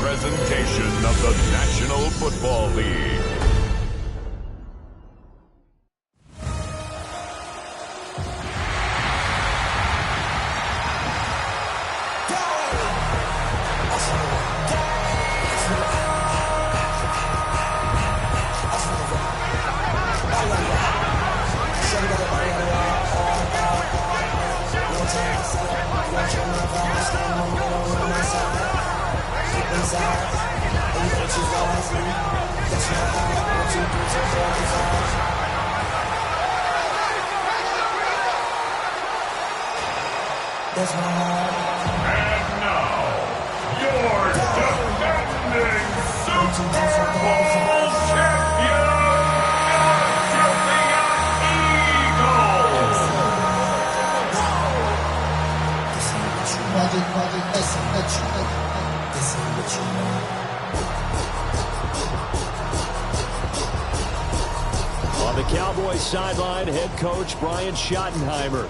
presentation of the National Football League. And now, your defending Super Bowl champion, Eagles! On the Cowboys sideline, head coach Brian Schottenheimer.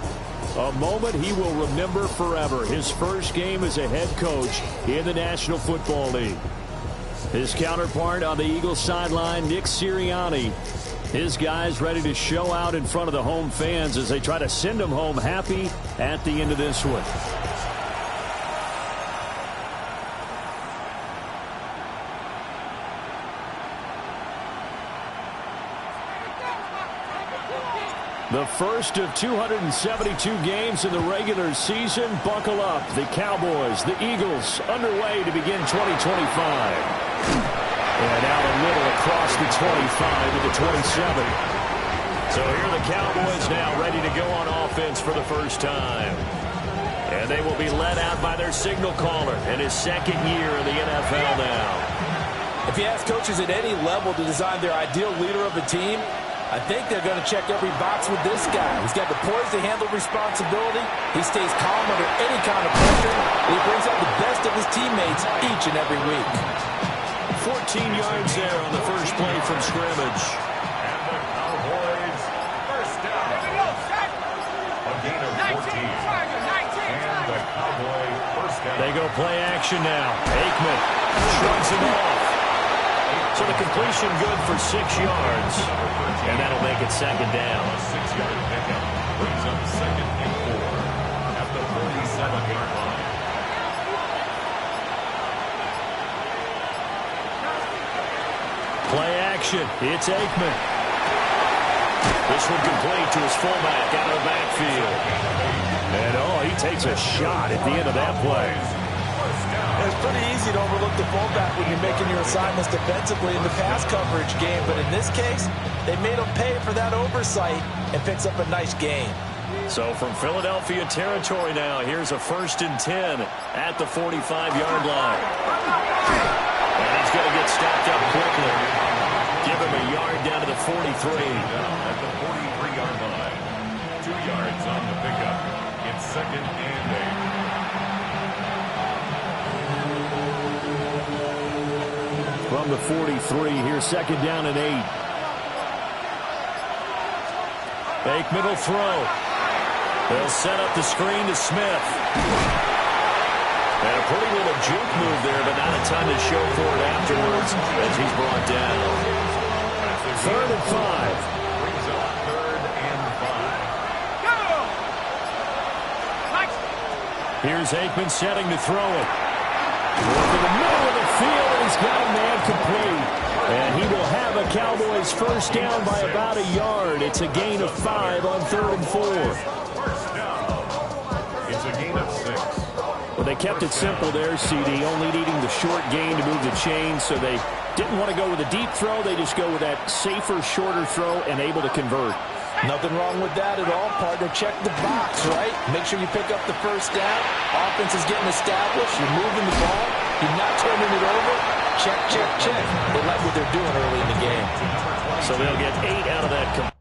A moment he will remember forever. His first game as a head coach in the National Football League. His counterpart on the Eagles sideline, Nick Sirianni. His guys ready to show out in front of the home fans as they try to send them home happy at the end of this one. The first of 272 games in the regular season. Buckle up. The Cowboys, the Eagles, underway to begin 2025. And out a little across the 25 to the 27. So here are the Cowboys now ready to go on offense for the first time. And they will be led out by their signal caller in his second year in the NFL now. If you ask coaches at any level to design their ideal leader of a team, I think they're going to check every box with this guy. He's got the poise to handle responsibility. He stays calm under any kind of pressure. And he brings out the best of his teammates each and every week. 14 yards there on the first play from scrimmage. And the Cowboys first down. A gain of 14. And the Cowboys first down. They go play action now. Aikman shrugs him off. So the completion good for 6 yards. And that'll make it second down. A 6-yard pickup brings up second and 4 at the 47-yard line. Play action. It's Aikman. This one complete to his fullback out of the backfield. And he takes a shot at the end of that play. It's pretty easy to overlook the fullback when you're making your assignments defensively in the pass coverage game. But in this case, they made him pay for that oversight and picks up a nice gain. So from Philadelphia territory now, here's a 1st and 10 at the 45-yard line. And he's going to get stopped up quickly. Give him a yard down to the 43. At the 43-yard line. 2 yards on the pickup. It's second and 8. From the 43, here's second down and 8. Aikman will throw. They'll set up the screen to Smith. And a pretty little juke move there, but not a ton to show for it afterwards as he's brought down. 3rd and 5. Brings up 3rd and 5. Here's Aikman setting to throw it. To the middle of the field, and he's got a man complete. And he will have a Cowboys first down by about a yard. It's a gain of 5 on 3rd and 4. First down. It's a gain of 6. Well, they kept it simple there, CD, only needing the short gain to move the chains, so they didn't want to go with a deep throw. They just go with that safer, shorter throw and able to convert. Nothing wrong with that at all, partner. Check the box, right? Make sure you pick up the first down. Offense is getting established. You're moving the ball. You're not turning it over. Check, check, check. They like what they're doing early in the game. So they'll get 8 out of that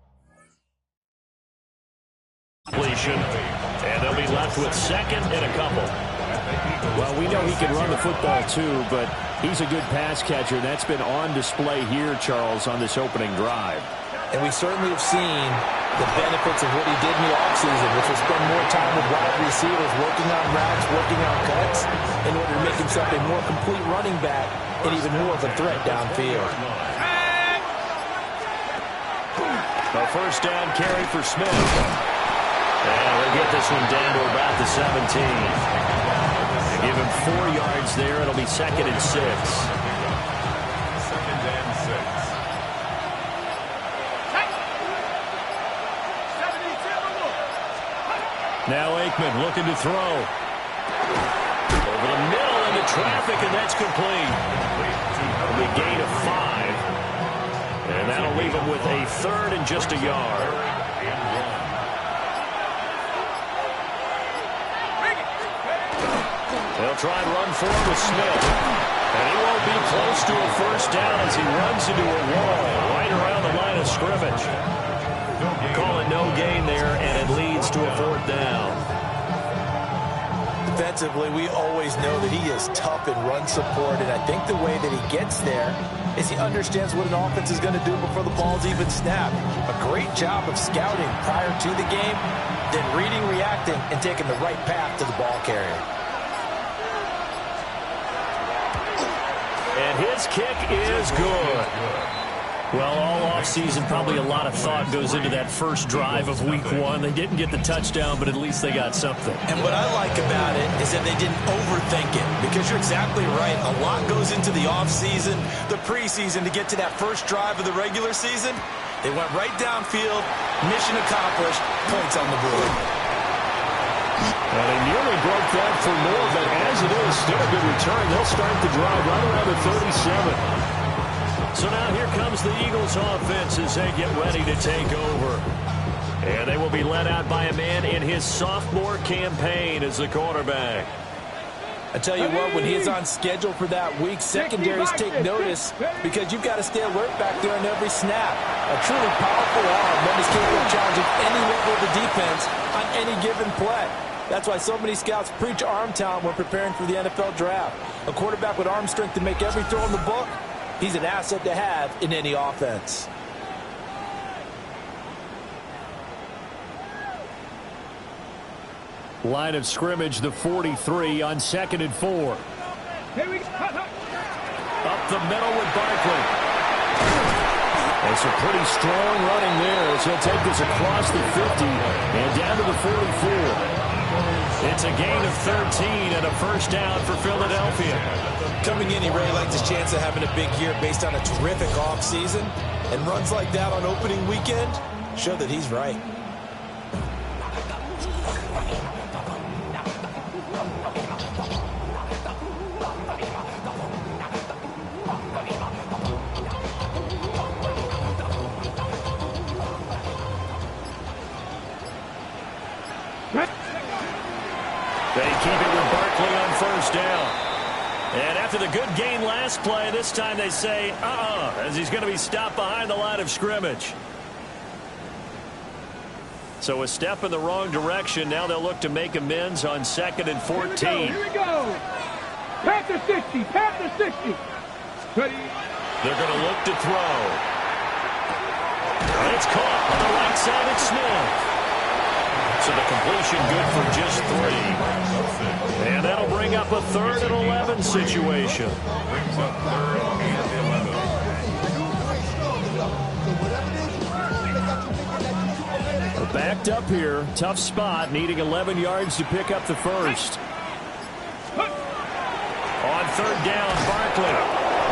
completion. And they'll be left with second and a couple. Well, we know he can run the football too, but he's a good pass catcher. That's been on display here, Charles, on this opening drive. And we certainly have seen the benefits of what he did in the offseason, which was spend more time with wide receivers, working on routes, working on cuts, in order to make himself a more complete running back and even more of a threat downfield. A first down carry for Smith. And we'll get this one down to about the 17. They give him 4 yards there. It'll be 2nd and 6. 2nd and 6. Now Aikman looking to throw. Over the middle into traffic, and that's complete. It'll be a gain of 5. And that'll leave him with a 3rd and just a yard. They'll try and run forward with Smith. And he won't be close to a first down as he runs into a wall right around the line of scrimmage. Call it no gain there, and it leads to a 4th down. Defensively, we always know that he is tough in run support, and I think the way that he gets there is he understands what an offense is going to do before the ball's even snapped. A great job of scouting prior to the game, then reading, reacting, and taking the right path to the ball carrier. And his kick is good. Well, all offseason, probably a lot of thought goes into that first drive of week 1. They didn't get the touchdown, but at least they got something. And what I like about it is that they didn't overthink it, because you're exactly right. A lot goes into the offseason, the preseason, to get to that first drive of the regular season. They went right downfield, mission accomplished, points on the board. Well, they nearly broke that for more, but as it is, still a good return. They'll start the drive right around the 37. So now here comes the Eagles offense as they get ready to take over. And they will be led out by a man in his sophomore campaign as the quarterback. I tell you what, when he's on schedule for that week, secondaries take notice, because you've got to stay alert back there on every snap. A truly powerful arm that is capable of challenging any level of the defense on any given play. That's why so many scouts preach arm talent when preparing for the NFL draft. A quarterback with arm strength to make every throw in the book, he's an asset to have in any offense. Line of scrimmage, the 43 on 2nd and 4. Here we go. Up the middle with Barkley. It's a pretty strong running there as he'll take this across the 50 and down to the 44. It's a gain of 13 and a first down for Philadelphia. Coming in, he really liked his chance of having a big year based on a terrific offseason. And runs like that on opening weekend show that he's right. They keep it with Barkley on first down. And after the good gain last play, this time they say, as he's going to be stopped behind the line of scrimmage. So a step in the wrong direction. Now they'll look to make amends on 2nd and 14. Here we go. Panther 60. Panther 60. Ready. They're going to look to throw. And it's caught on the right side of Smith. So the completion good for just 3. And that'll bring up a 3rd and 11 situation. Brings up 3rd and 11. We're backed up here. Tough spot, needing 11 yards to pick up the first. On 3rd down, Barkley.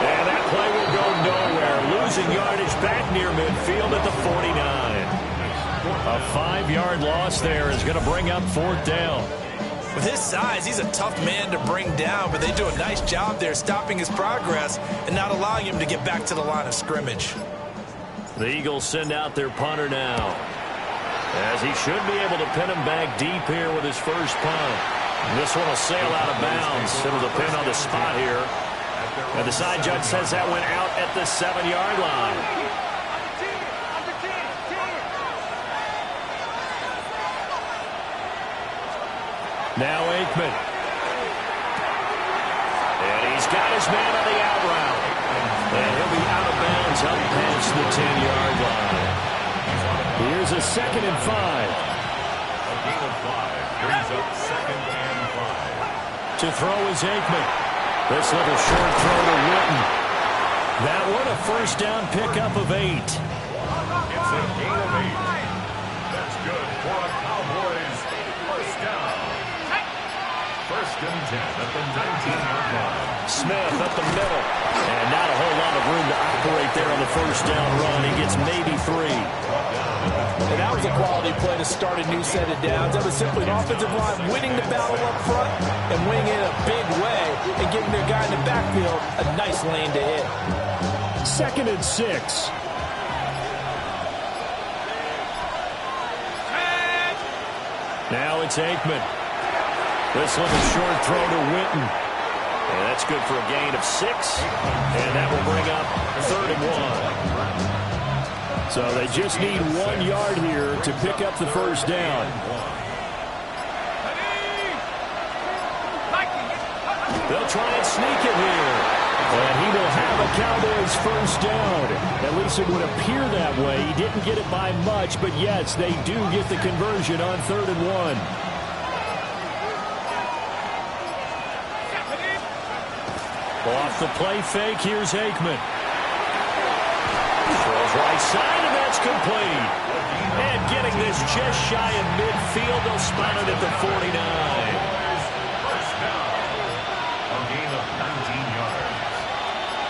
And that play will go nowhere. Losing yardage back near midfield at the 49. A 5-yard loss there is going to bring up 4th down. With his size, he's a tough man to bring down, but they do a nice job there stopping his progress and not allowing him to get back to the line of scrimmage. The Eagles send out their punter now, as he should be able to pin him back deep here with his first punt. And this one will sail out of bounds. It'll depend on the spot here. And the side judge says that went out at the 7-yard line. Now Aikman. And he's got his man on the out route. And he'll be out of bounds up past the 10-yard line. Here's a 2nd and 5. A gain of 5 brings up 2nd and 5. To throw is Aikman. This little short throw to Witten. That one a first down pickup of 8. It's a gain of 8. That's good for a Cowboys first down. 1st and 10 at the 19-yard line. Smith up the middle. And not a whole lot of room to operate there on the first down run. He gets maybe 3. And that was a quality play to start a new set of downs. That was simply an offensive line winning the battle up front and winning it in a big way and giving their guy in the backfield a nice lane to hit. 2nd and 6. Now it's Aikman. This little short throw to Witten. And that's good for a gain of 6. And that will bring up 3rd and 1. So they just need 1 yard here to pick up the first down. They'll try and sneak it here. And he will have a Cowboys first down. At least it would appear that way. He didn't get it by much, but yes, they do get the conversion on 3rd and 1. Off the play fake, here's Aikman. Throws right side, and that's complete. And getting this just shy of midfield, they'll spot it at the 49. First down. A gain of 19 yards.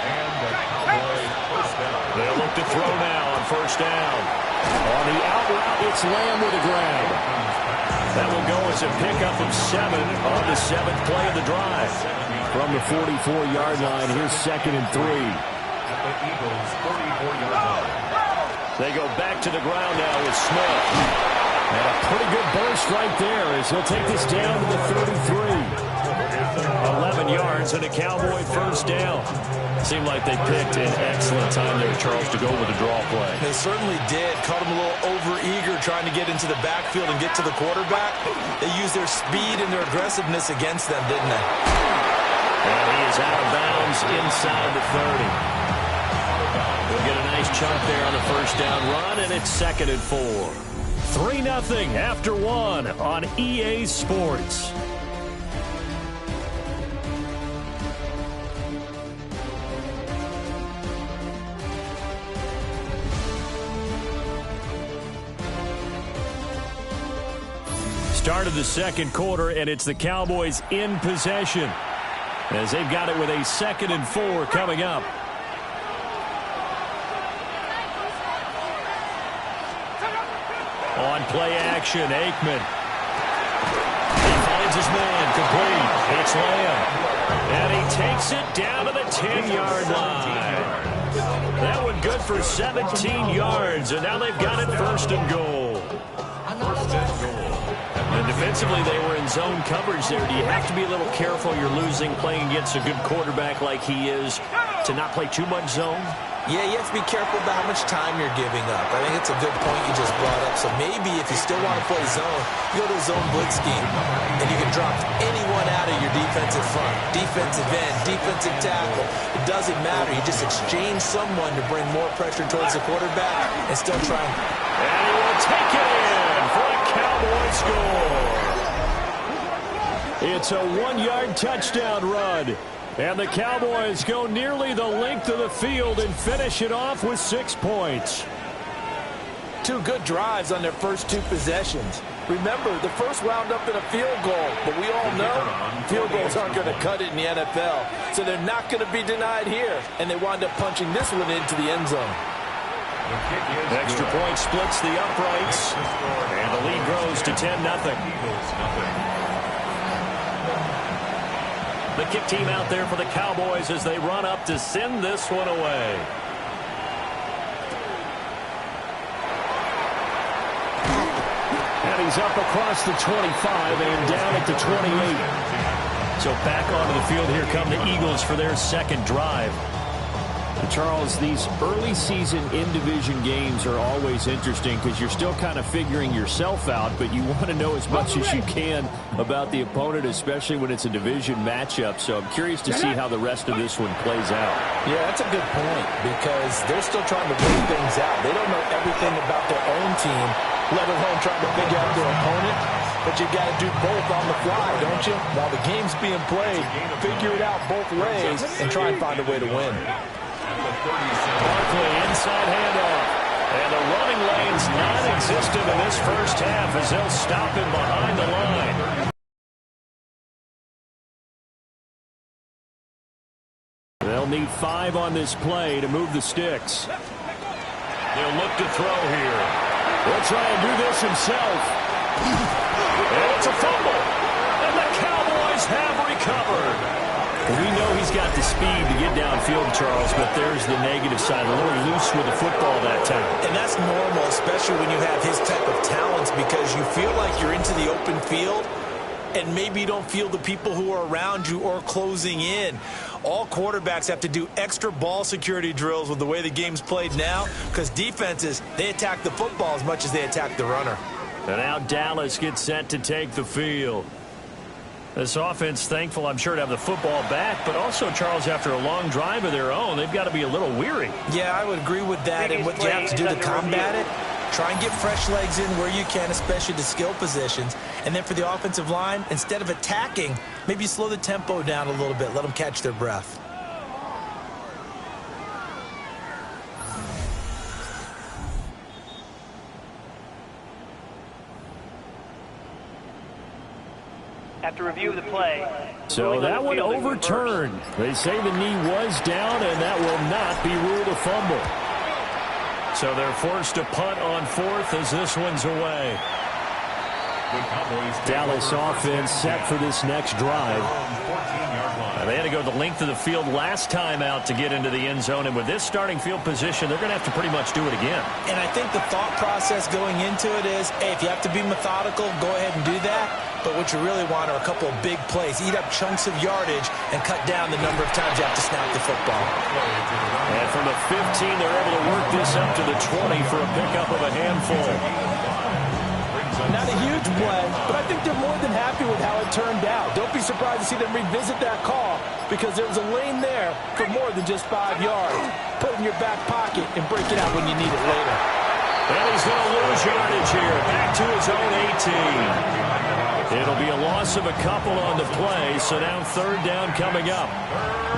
And the Cowboys first down. They'll look to throw now on first down. On the out route, it's Lamb with a grab. That will go as a pickup of 7 on the 7th play of the drive. From the 44-yard line, here's 2nd and 3. At the Eagles' 44-yard line. They go back to the ground now with Smith. And a pretty good burst right there as he'll take this down to the 33. 11 yards and a Cowboy first down. Seemed like they picked an excellent time there, Charles, to go with a draw play. They certainly did. Caught him a little over-eager trying to get into the backfield and get to the quarterback. They used their speed and their aggressiveness against them, didn't they? And he is out of bounds inside the 30. We'll get a nice chunk there on the first down run, and it's 2nd and 4. 3-0 after 1 on EA Sports. Start of the 2nd quarter, and it's the Cowboys in possession as they've got it with a 2nd and 4 coming up. On play action, Aikman. He finds his man, complete. It's Lamb. And he takes it down to the 10-yard line. That one good for 17 yards, and now they've got it 1st and goal. And defensively, they were in zone coverage there. Do you have to be a little careful? You're losing, playing against a good quarterback like he is, to not play too much zone? Yeah, you have to be careful about how much time you're giving up. I think it's a good point you just brought up. So maybe if you still want to play zone, you go to a zone blitz scheme, and you can drop anyone out of your defensive front, defensive end, defensive tackle. It doesn't matter. You just exchange someone to bring more pressure towards the quarterback and still try and... And he will take it in for a Cowboy score. It's a 1-yard touchdown run. And the Cowboys go nearly the length of the field and finish it off with 6 points. 2 good drives on their first 2 possessions. Remember, the first wound up in a field goal, but we all know field goals aren't going to cut it in the NFL. So they're not going to be denied here, and they wind up punching this one into the end zone. Extra point splits the uprights, and the lead grows to 10-0. The kick team out there for the Cowboys as they run up to send this one away. And he's up across the 25 and down at the 28. So back onto the field here come the Eagles for their 2nd drive. Charles, these early season in-division games are always interesting because you're still kind of figuring yourself out, but you want to know as much as you can about the opponent, especially when it's a division matchup. So I'm curious to see how the rest of this one plays out. Yeah, that's a good point because they're still trying to work things out. They don't know everything about their own team, let alone trying to figure out their opponent. But you got to do both on the fly, don't you? While the game's being played, figure it out both ways and try and find a way to win. Barkley inside handoff. And the running lane's non-existent in this first half as they'll stop him behind the line. They'll need 5 on this play to move the sticks. They'll look to throw here. He'll try and do this himself. And it's a fumble. And the Cowboys have recovered. We know he's got the speed to get downfield, Charles, but there's the negative side. A little loose with the football that time. And that's normal, especially when you have his type of talents, because you feel like you're into the open field and maybe you don't feel the people who are around you or closing in. All quarterbacks have to do extra ball security drills with the way the game's played now, because defenses, they attack the football as much as they attack the runner. And now Dallas gets set to take the field. This offense, thankful, I'm sure, to have the football back, but also, Charles, after a long drive of their own, they've got to be a little weary. Yeah, I would agree with that. And what you have to do to combat it, try and get fresh legs in where you can, especially the skill positions. And then for the offensive line, instead of attacking, maybe slow the tempo down a little bit. Let them catch their breath. After review of the play. So that one overturned. They say the knee was down, and that will not be ruled a fumble. So they're forced to punt on 4th as this one's away. Dallas offense set for this next drive. They had to go the length of the field last time out to get into the end zone, and with this starting field position, they're going to have to pretty much do it again. And I think the thought process going into it is, hey, if you have to be methodical, go ahead and do that. But what you really want are a couple of big plays. Eat up chunks of yardage and cut down the number of times you have to snap the football. And from the 15, they're able to work this up to the 20 for a pickup of a handful. Not a huge play, but I think they're more than happy with how it turned out. Don't be surprised to see them revisit that call, because there was a lane there for more than just 5 yards. Put it in your back pocket and break it out when you need it later. And he's going to lose yardage here, back to his own 18. It'll be a loss of a couple on the play, so now 3rd down coming up.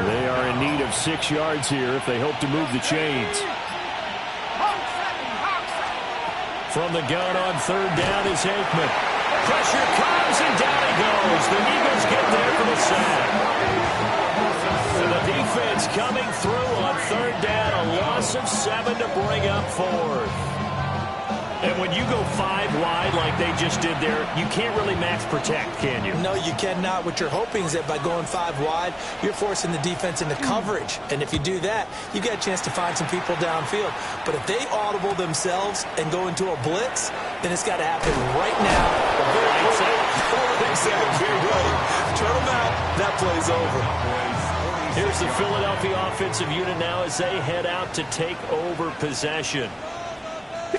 They are in need of 6 yards here if they hope to move the chains. From the gun on 3rd down is Aikman. Pressure comes, and down he goes. The Eagles get there for the sack. And the defense coming through on 3rd down, a loss of 7 to bring up 4th. And when you go 5 wide like they just did there, you can't really max protect, can you? No, you cannot. What you're hoping is that by going 5 wide, you're forcing the defense into coverage. And if you do that, you get a chance to find some people downfield. But if they audible themselves and go into a blitz, then it's got to happen right now. Exactly right. Turn them out. That play's over. Here's the Philadelphia offensive unit now as they head out to take over possession.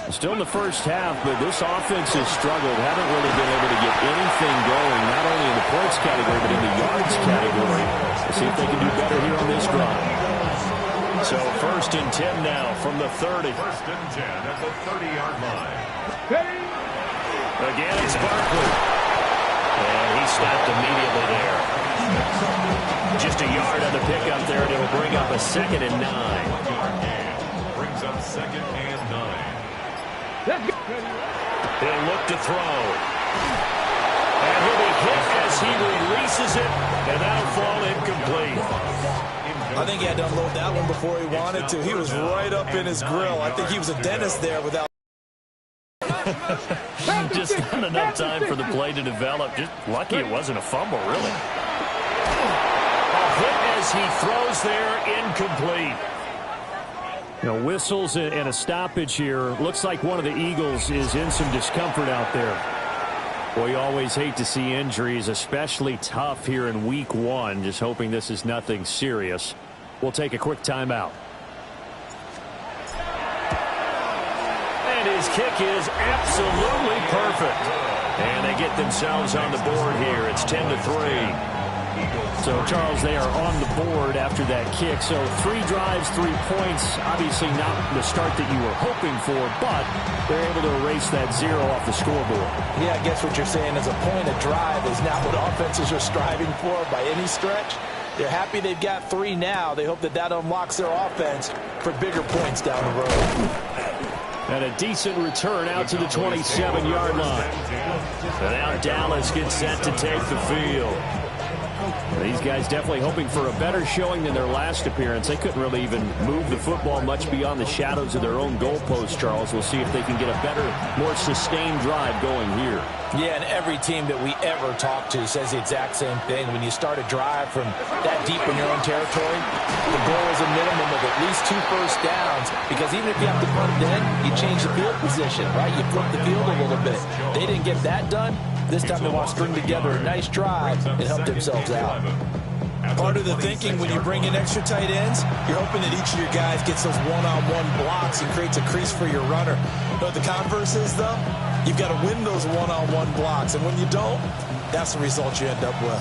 Still in the first half, but this offense has struggled. Haven't really been able to get anything going, not only in the points category, but in the yards category. Let's see if they can do better here on this drive. So 1st and 10 now from the 30. 1st and 10 at the 30-yard line. Again, it's Barkley. And he stopped immediately there. Just a yard on the pickup there, and it'll bring up a 2nd and 9. Brings up 2nd and 9. He'll look to throw. And he'll be hit as he releases it, and that'll fall incomplete. I think he had to unload that one before he wanted to. He was right up in his grill. I think he was a dentist there without. Just not enough time for the play to develop. Just lucky it wasn't a fumble, really. A hit as he throws there, incomplete. You know, whistles and a stoppage here. Looks like one of the Eagles is in some discomfort out there. Well, you always hate to see injuries, especially tough here in week 1. Just hoping this is nothing serious. We'll take a quick timeout. And his kick is absolutely perfect. And they get themselves on the board here. It's 10-3. So, Charles, they are on the board after that kick. So 3 drives, 3 points. Obviously not the start that you were hoping for, but they're able to erase that 0 off the scoreboard. Yeah, I guess what you're saying is a point of drive is not what offenses are striving for by any stretch. They're happy they've got 3 now. They hope that that unlocks their offense for bigger points down the road. And a decent return out to the 27-yard line. And now Dallas gets set to take the field. These guys definitely hoping for a better showing than their last appearance. They couldn't really even move the football much beyond the shadows of their own goalpost, Charles. We'll see if they can get a better, more sustained drive going here. Yeah, and every team that we ever talk to says the exact same thing. When you start a drive from that deep in your own territory, the goal is a minimum of at least 2 first downs, because even if you have to punt it in, you change the field position, right? You flip the field a little bit. They didn't get that done. This time they want to string together a nice drive and help themselves out. Part of the thinking when you bring in extra tight ends, you're hoping that each of your guys gets those one-on-one blocks and creates a crease for your runner. But the converse is, though, you've got to win those one-on-one blocks. And when you don't, that's the result you end up with.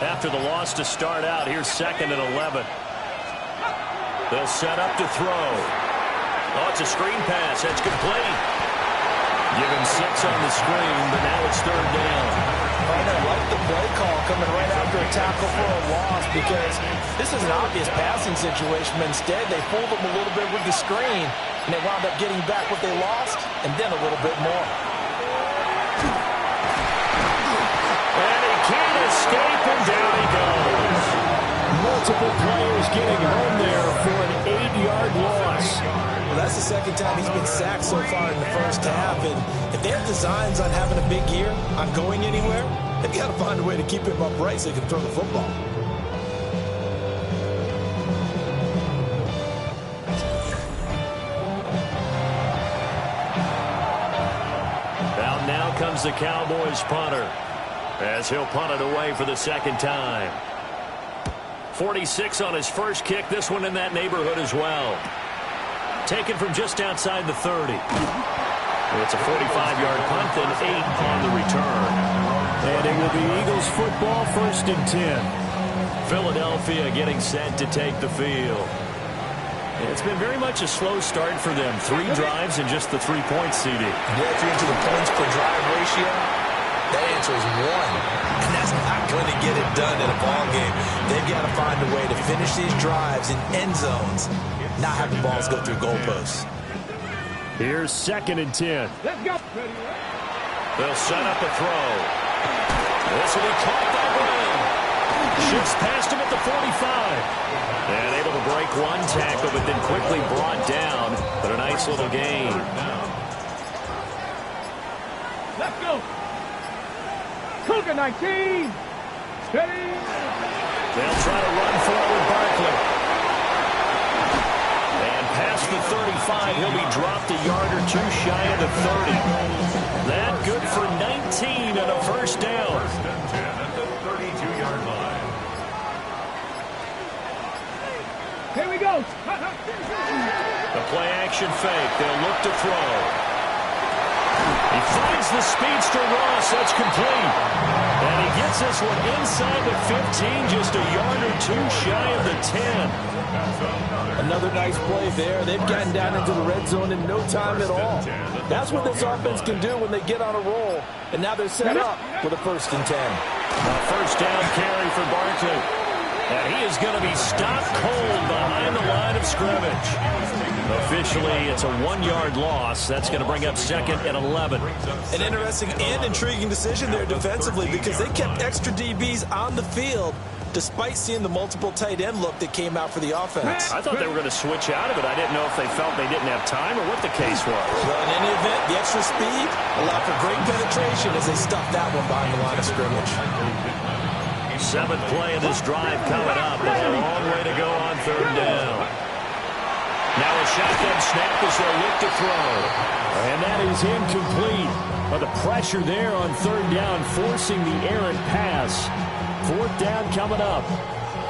After the loss to start out, here's 2nd and 11. They'll set up to throw. Oh, it's a screen pass. That's complete. Give him 6 on the screen, but now it's 3rd down. I like the play call coming right after a tackle for a loss, because this is an obvious passing situation, but instead they fooled them a little bit with the screen, and they wound up getting back what they lost, and then a little bit more. And he can't escape, and down he goes. Multiple players getting home there for an 8-yard loss. Well, that's the 2nd time he's been sacked so far in the first half, and if they have designs on having a big year, on going anywhere, they've got to find a way to keep him upright so they can throw the football. Now comes the Cowboys punter, as he'll punt it away for the 2nd time. 46 on his first kick, this one in that neighborhood as well. Taken from just outside the 30. It's a 45-yard punt, then 8 on the return. And it will be Eagles football, 1st and 10. Philadelphia getting set to take the field. It's been very much a slow start for them. 3 drives and just the 3-point CD. Yeah, if you're into the points per drive ratio, that answer is 1. And that's not going to get it done in a ball game. They've got to find a way to finish these drives in end zones, not have the balls go through goalposts. Here's 2nd and 10. Let's go. They'll set up a throw. This will be caught by Brown. Shifts past him at the 45. And able to break 1 tackle, but then quickly brought down. But a nice little gain. Let's go. Cougar 19. Steady. They'll try to run forward Barkley. And past the 35, he'll be dropped a yard or 2 shy of the 30. That good for 19 and a 1st down. 1st and 10 at the 32-yard line. Here we go. The play action fake. They'll look to throw. He finds the speedster Ross. That's complete. And he gets this one inside the 15, just a yard or 2 shy of the 10. Another nice play there. They've gotten down into the red zone in no time at all. That's what this offense can do when they get on a roll. And now they're set up with a 1st and 10. A 1st down carry for Barkley. And he is going to be stopped cold behind the line of scrimmage. Officially, it's a 1-yard loss. That's going to bring up 2nd and 11. An interesting and intriguing decision there defensively, because they kept extra DBs on the field despite seeing the multiple tight end look that came out for the offense. I thought they were going to switch out of it. I didn't know if they felt they didn't have time or what the case was. Well, in any event, the extra speed allowed for great penetration as they stuffed that one behind the line of scrimmage. 7th play of this drive coming up. There's a long way to go on 3rd down. Now a shotgun snap as they look to throw. And that is incomplete. But the pressure there on 3rd down, forcing the errant pass. 4th down coming up.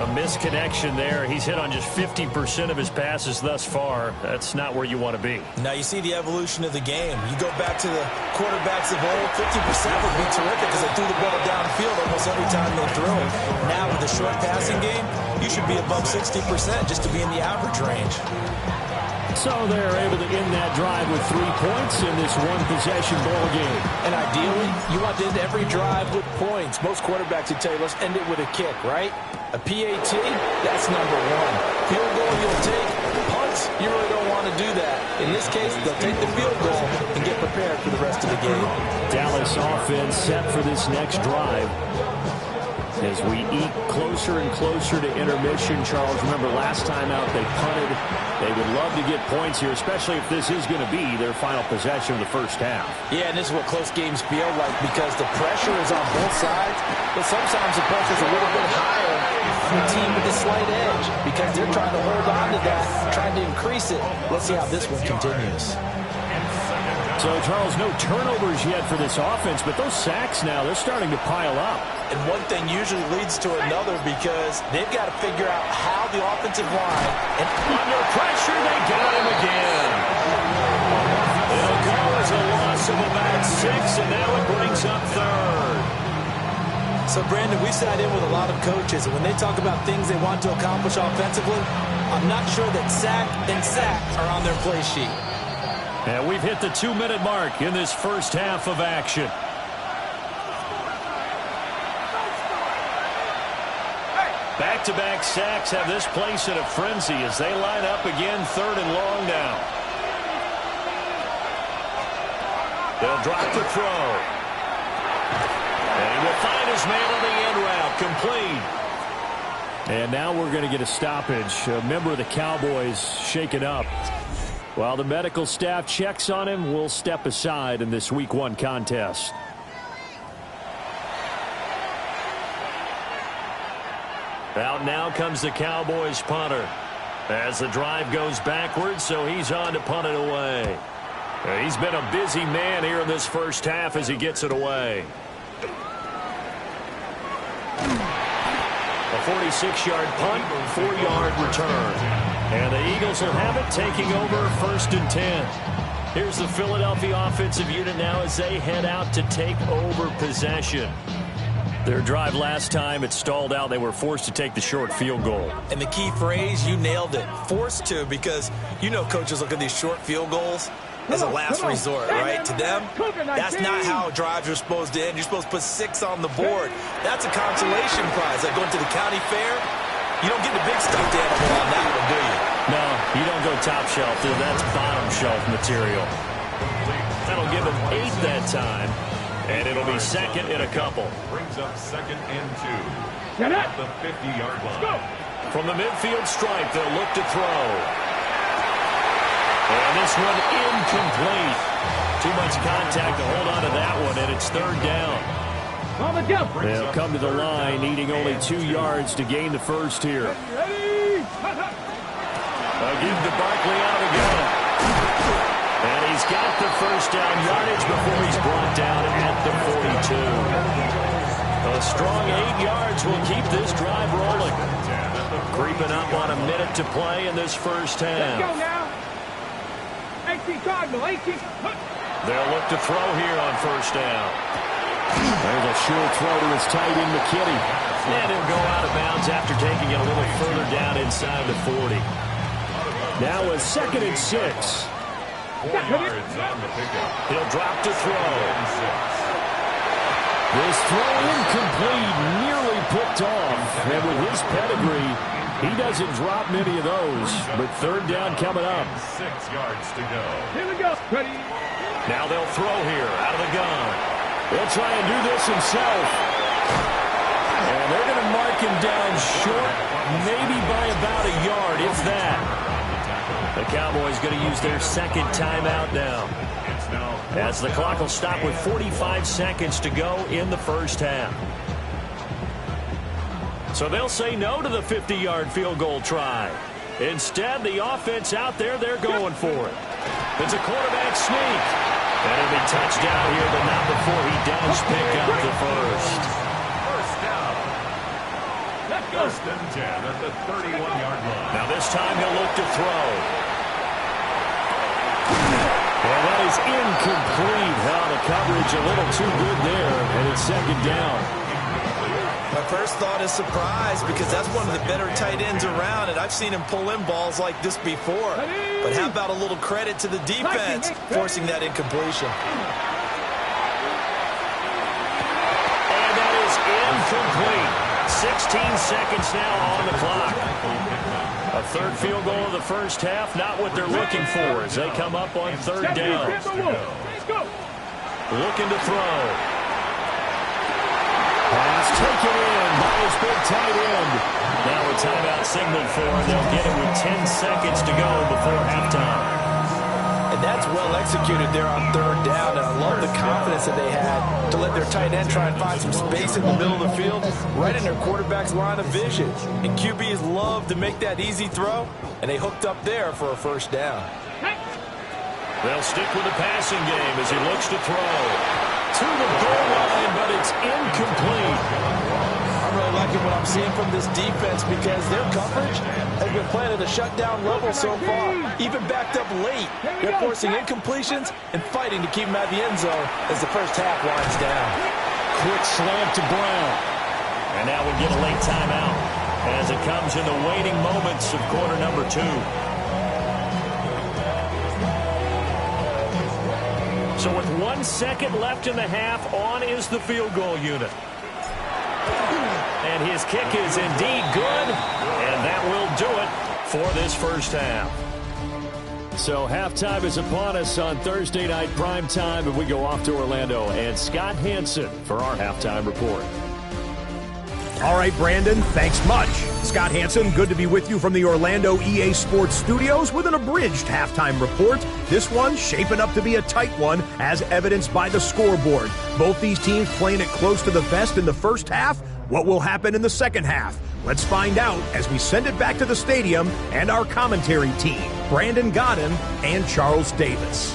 A misconnection there. He's hit on just 50% of his passes thus far. That's not where you want to be. Now you see the evolution of the game. You go back to the quarterbacks of old, 50% would be terrific because they threw the ball downfield almost every time they threw it. Now with the short passing game, you should be above 60% just to be in the average range. So they're able to end that drive with 3 points in this one-possession ball game. And ideally, you want to end every drive with points. Most quarterbacks would tell you, let's end it with a kick, right? A PAT, that's number one. Field goal you'll take. Punts, you really don't want to do that. In this case, they'll take the field goal and get prepared for the rest of the game. Dallas offense set for this next drive. As we eke closer and closer to intermission, Charles, remember last time out they punted. They would love to get points here, especially if this is going to be their final possession of the first half. Yeah, and this is what close games feel like because the pressure is on both sides, but sometimes the pressure is a little bit higher for the team with a slight edge because they're trying to hold on to that, trying to increase it. Let's see how this one continues. So, Charles, no turnovers yet for this offense, but those sacks now, they're starting to pile up. And one thing usually leads to another because they've got to figure out how the offensive line, and under pressure, they got him again. It'll go as a loss of about 6, and now it brings up third. So, Brandon, we sat in with a lot of coaches, and when they talk about things they want to accomplish offensively, I'm not sure that sack and sack are on their play sheet. And we've hit the 2-minute mark in this first half of action. Back-to-back sacks have this place in a frenzy as they line up again, 3rd and long now. They'll drop the throw. And he will find his man on the end route, complete. And now we're going to get a stoppage. A member of the Cowboys shaken up. While the medical staff checks on him, we'll step aside in this Week 1 contest. Out now comes the Cowboys punter as the drive goes backwards, so he's on to punt it away. He's been a busy man here in this first half as he gets it away. A 46-yard punt, 4-yard return. And the Eagles will have it, taking over 1st and 10. Here's the Philadelphia offensive unit now as they head out to take over possession. Their drive last time, it stalled out. They were forced to take the short field goal. And the key phrase, you nailed it. Forced to, because you know coaches look at these short field goals as a last resort, right? To them, that's not how drives are supposed to end. You're supposed to put 6 on the board. That's a consolation prize. Like going to the county fair, you don't get the big stuffed animal on that one, do you? No, you don't go top shelf. That's bottom shelf material. That'll give them 8 that time. And it'll be 2nd and a couple. Brings up 2nd and 2. At the 50-yard line. From the midfield stripe, they'll look to throw. And this one incomplete. Too much contact to hold on to that one, and it's 3rd down. They'll come to the line, needing only 2 yards to gain the first here. Give to Barkley out of the gun. And he's got the first down yardage before he's brought down at the 42. A strong 8 yards will keep this drive rolling. Creeping up on a minute to play in this first half. Let's go now. 18 Cardinal, 18. They'll look to throw here on first down. There's a short throw to his tight end, McKinney. And he'll go out of bounds after taking it a little further down inside the 40. Now a 2nd and 6. 4 yards on the pickup. He'll drop to throw. This throw incomplete, nearly picked off. And with his pedigree, he doesn't drop many of those. But 3rd down coming up. 6 yards to go. Here we go. Ready. Now they'll throw here out of the gun. He'll try and do this himself. And they're going to mark him down short, maybe by about a yard, if that. The Cowboys going to use their 2nd timeout now. As the clock will stop with 45 seconds to go in the first half. So they'll say no to the 50-yard field goal try. Instead, the offense out there, they're going for it. It's a quarterback sneak. And it'll be touchdown here, but not before he does pick up the first. First down. First and 10 at the 31-yard line. Now this time he'll look to throw. Well, that is incomplete. The coverage a little too good there, and it's second down. My first thought is surprise because that's one of the better tight ends around, and I've seen him pull in balls like this before. But how about a little credit to the defense forcing that incompletion? And that is incomplete. 16 seconds now on the clock. A third field goal of the first half, not what they're looking for as they come up on third down. Looking to throw. Pass taken in by his big tight end. Now a timeout signaled for, and they'll get it with 10 seconds to go before halftime. And that's well executed there on third down. And I love the confidence that they had to let their tight end try and find some space in the middle of the field, right in their quarterback's line of vision. And QBs love to make that easy throw, and they hooked up there for a first down. They'll stick with the passing game as he looks to throw. To the goal line, but it's incomplete. I'm really liking what I'm seeing from this defense because their coverage has been playing at a shutdown level so far. Even backed up late, they're forcing incompletions and fighting to keep them out of the end zone as the first half winds down. Quick slant to Brown. And now we'll get a late timeout as it comes in the waning moments of quarter number 2. So with 1 second left in the half, on is the field goal unit. And his kick is indeed good, and that will do it for this first half. So halftime is upon us on Thursday night primetime, and we go off to Orlando. And Scott Hansen for our halftime report. All right, Brandon, thanks much. Scott Hansen, good to be with you from the Orlando EA Sports Studios with an abridged halftime report. This one shaping up to be a tight one, as evidenced by the scoreboard. Both these teams playing it close to the vest in the first half. What will happen in the second half? Let's find out as we send it back to the stadium and our commentary team, Brandon Godden and Charles Davis.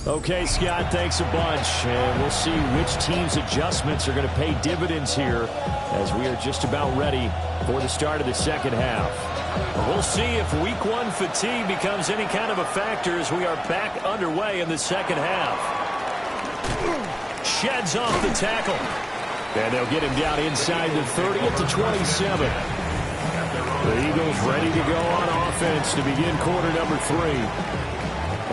Okay, Scott, thanks a bunch. And we'll see which team's adjustments are going to pay dividends here as we are just about ready for the start of the second half. We'll see if week 1 fatigue becomes any kind of a factor as we are back underway in the second half. Sheds off the tackle. And they'll get him down inside the 30 at the 27. The Eagles ready to go on offense to begin quarter number 3.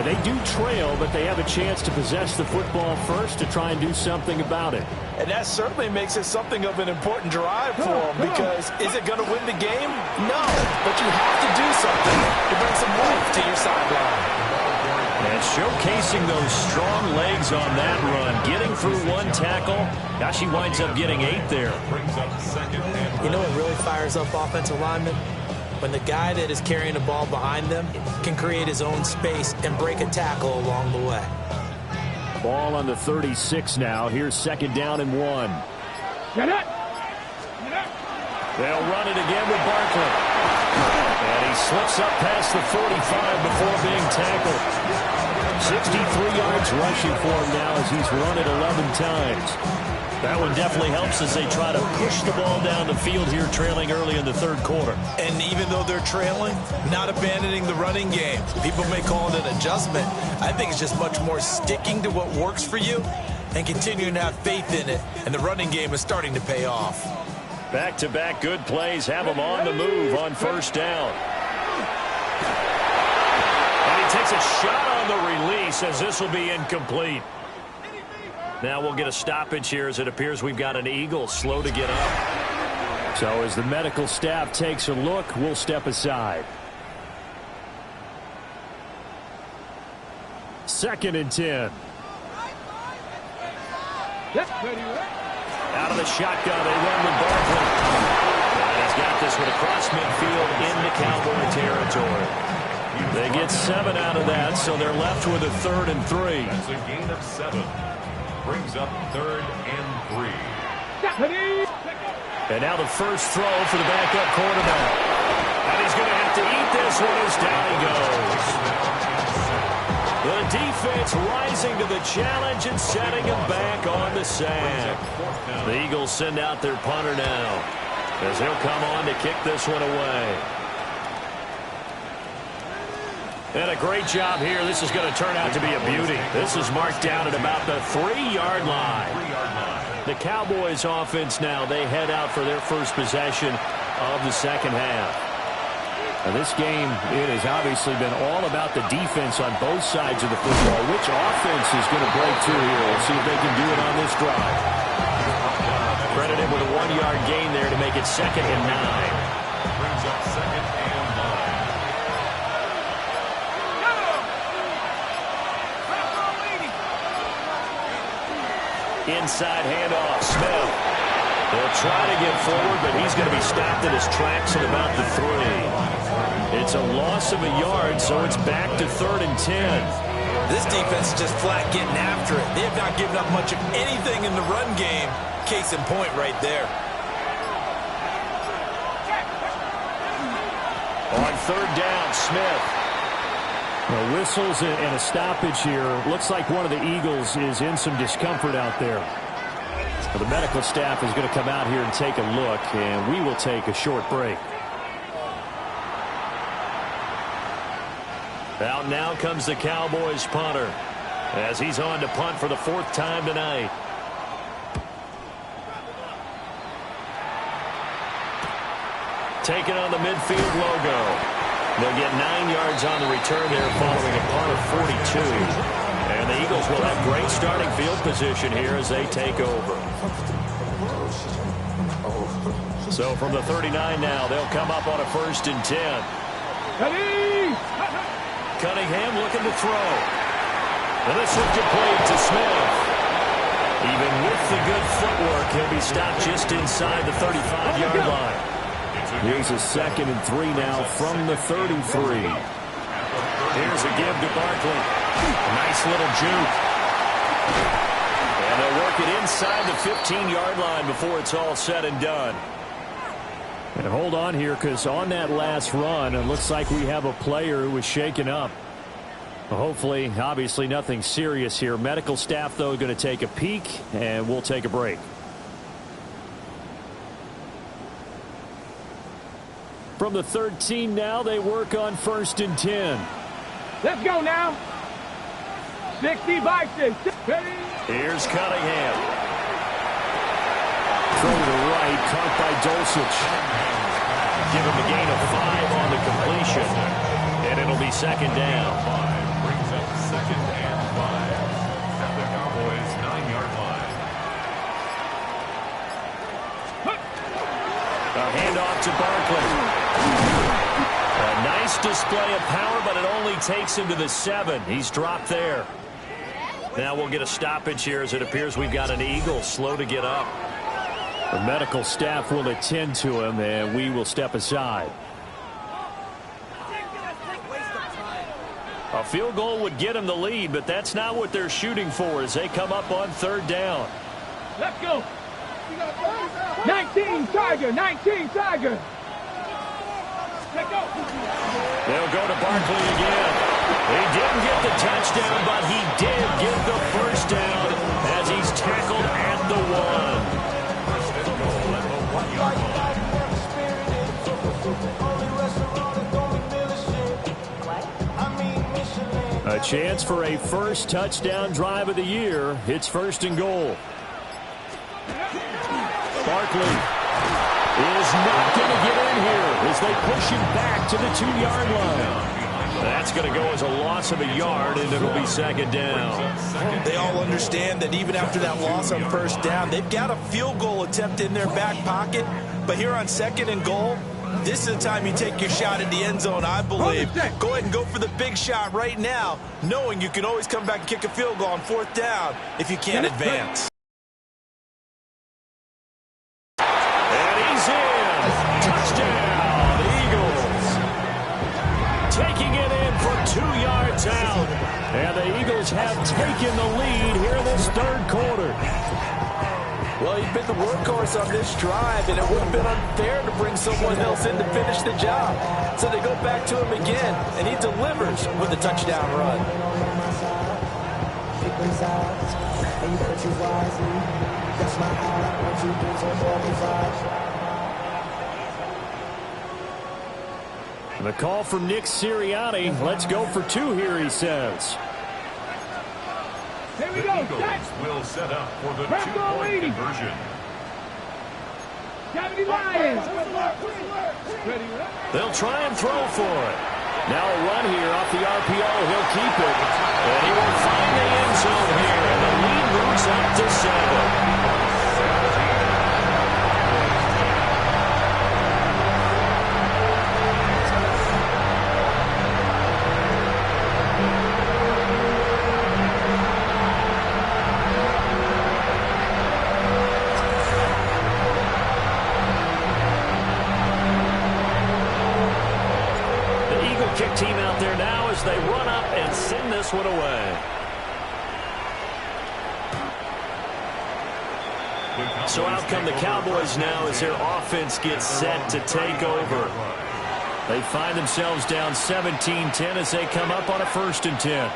They do trail, but they have a chance to possess the football first to try and do something about it. And that certainly makes it something of an important drive for them because is it going to win the game? No, but you have to do something to bring some life to your sideline. And showcasing those strong legs on that run, getting through 1 tackle. Gosh, he winds up getting 8 there. You know what really fires up offensive linemen? When the guy that is carrying the ball behind them can create his own space and break a tackle along the way. Ball on the 36 now. Here's second down and 1. Get it! They'll run it again with Barkley. And he slips up past the 45 before being tackled. 63 yards rushing for him now as he's run it 11 times. That one definitely helps as they try to push the ball down the field here, trailing early in the third quarter. And even though they're trailing, not abandoning the running game. People may call it an adjustment. I think it's just much more sticking to what works for you and continuing to have faith in it. And the running game is starting to pay off. Back-to-back good plays have him on the move on first down. And he takes a shot on the release as this will be incomplete. Now we'll get a stoppage here as it appears we've got an Eagle slow to get up. So as the medical staff takes a look, we'll step aside. 2nd and 10. Out of the shotgun, they run with Barkley. And he's got this one across midfield into Cowboy territory. They get 7 out of that, so they're left with a 3rd and 3. That's a gain of 7. Brings up 3rd and 3. And now the first throw for the backup quarterback. And he's going to have to eat this one as down he goes. The defense rising to the challenge and setting him back on the sack. The Eagles send out their punter now, as he'll come on to kick this one away. And a great job here. This is going to turn out to be a beauty. This is marked down at about the 3-yard line. The Cowboys offense now, they head out for their first possession of the second half. Now this game, it has obviously been all about the defense on both sides of the football. Which offense is going to break through here? We'll see if they can do it on this drive. Credited with a 1-yard gain there to make it 2nd and 9. Brings up 2nd and 9. Inside handoff, Smith. They'll try to get forward, but he's going to be stopped in his tracks at about the 3. It's a loss of a yard, so it's back to 3rd and 10. This defense is just flat getting after it. They have not given up much of anything in the run game. Case in point right there. On 3rd down, Smith. Well, whistles and a stoppage here. Looks like one of the Eagles is in some discomfort out there. Well, the medical staff is going to come out here and take a look, and we will take a short break. Out now comes the Cowboys punter, as he's on to punt for the 4th time tonight. Taking on the midfield logo. They'll get 9 yards on the return there following a punt of 42. And the Eagles will have great starting field position here as they take over. So from the 39 now, they'll come up on a 1st and 10. Cunningham looking to throw. And this one complete to Smith. Even with the good footwork, he'll be stopped just inside the 35-yard line. Here's a 2nd and 3 now from the 33. Here's a give to Barkley. Nice little juke. And they'll work it inside the 15-yard line before it's all said and done. And hold on here, because on that last run, it looks like we have a player who was shaken up. Hopefully, obviously nothing serious here. Medical staff, though, going to take a peek, and we'll take a break. From the 13 now, they work on 1st and 10. Let's go now. 60 by 6. Here's Cunningham. Throw to the right, caught by Dulcich. Give him a gain of 5 on the completion. And it'll be 2nd down. 5 brings up 2nd and 5 at the Cowboys' 9-yard line. A handoff to Barkley. A nice display of power, but it only takes him to the 7. He's dropped there. Now we'll get a stoppage here as it appears we've got an Eagle slow to get up. The medical staff will attend to him, and we will step aside. A field goal would get him the lead, but that's not what they're shooting for as they come up on 3rd down. Let's go. 19 Tiger, 19 Tiger. Let's go. They'll go to Barkley again. He didn't get the touchdown, but he did get the 1st down as he's tackled at the 1. A chance for a first touchdown drive of the year. It's 1st and goal. Barkley is not going to get in here as they push him back to the 2-yard line. That's going to go as a loss of a yard, and it'll be 2nd down. They all understand that even after that loss on 1st down, they've got a field goal attempt in their back pocket. But here on 2nd and goal, this is the time you take your shot at the end zone, I believe. Go ahead and go for the big shot right now, knowing you can always come back and kick a field goal on 4th down if you can't advance. And he's in. Touchdown, Eagles. Taking it in for 2 yards out. And the Eagles have taken the lead here in this 3rd quarter. Well, he's been the workhorse on this drive, and it would have been unfair to bring someone else in to finish the job. So they go back to him again, and he delivers with a touchdown run. The call from Nick Sirianni. Let's go for two here, he says. Here we The go. Eagles will set up for the two-point conversion. Deputy Lions. Ready. They'll try and throw for it. Now a run here off the RPO. He'll keep it. And he will find the end zone here. And the lead moves up to 7. Kick team out there now as they run up and send this one away. So out come the Cowboys now as their offense gets set to take over. They find themselves down 17-10 as they come up on a 1st and 10.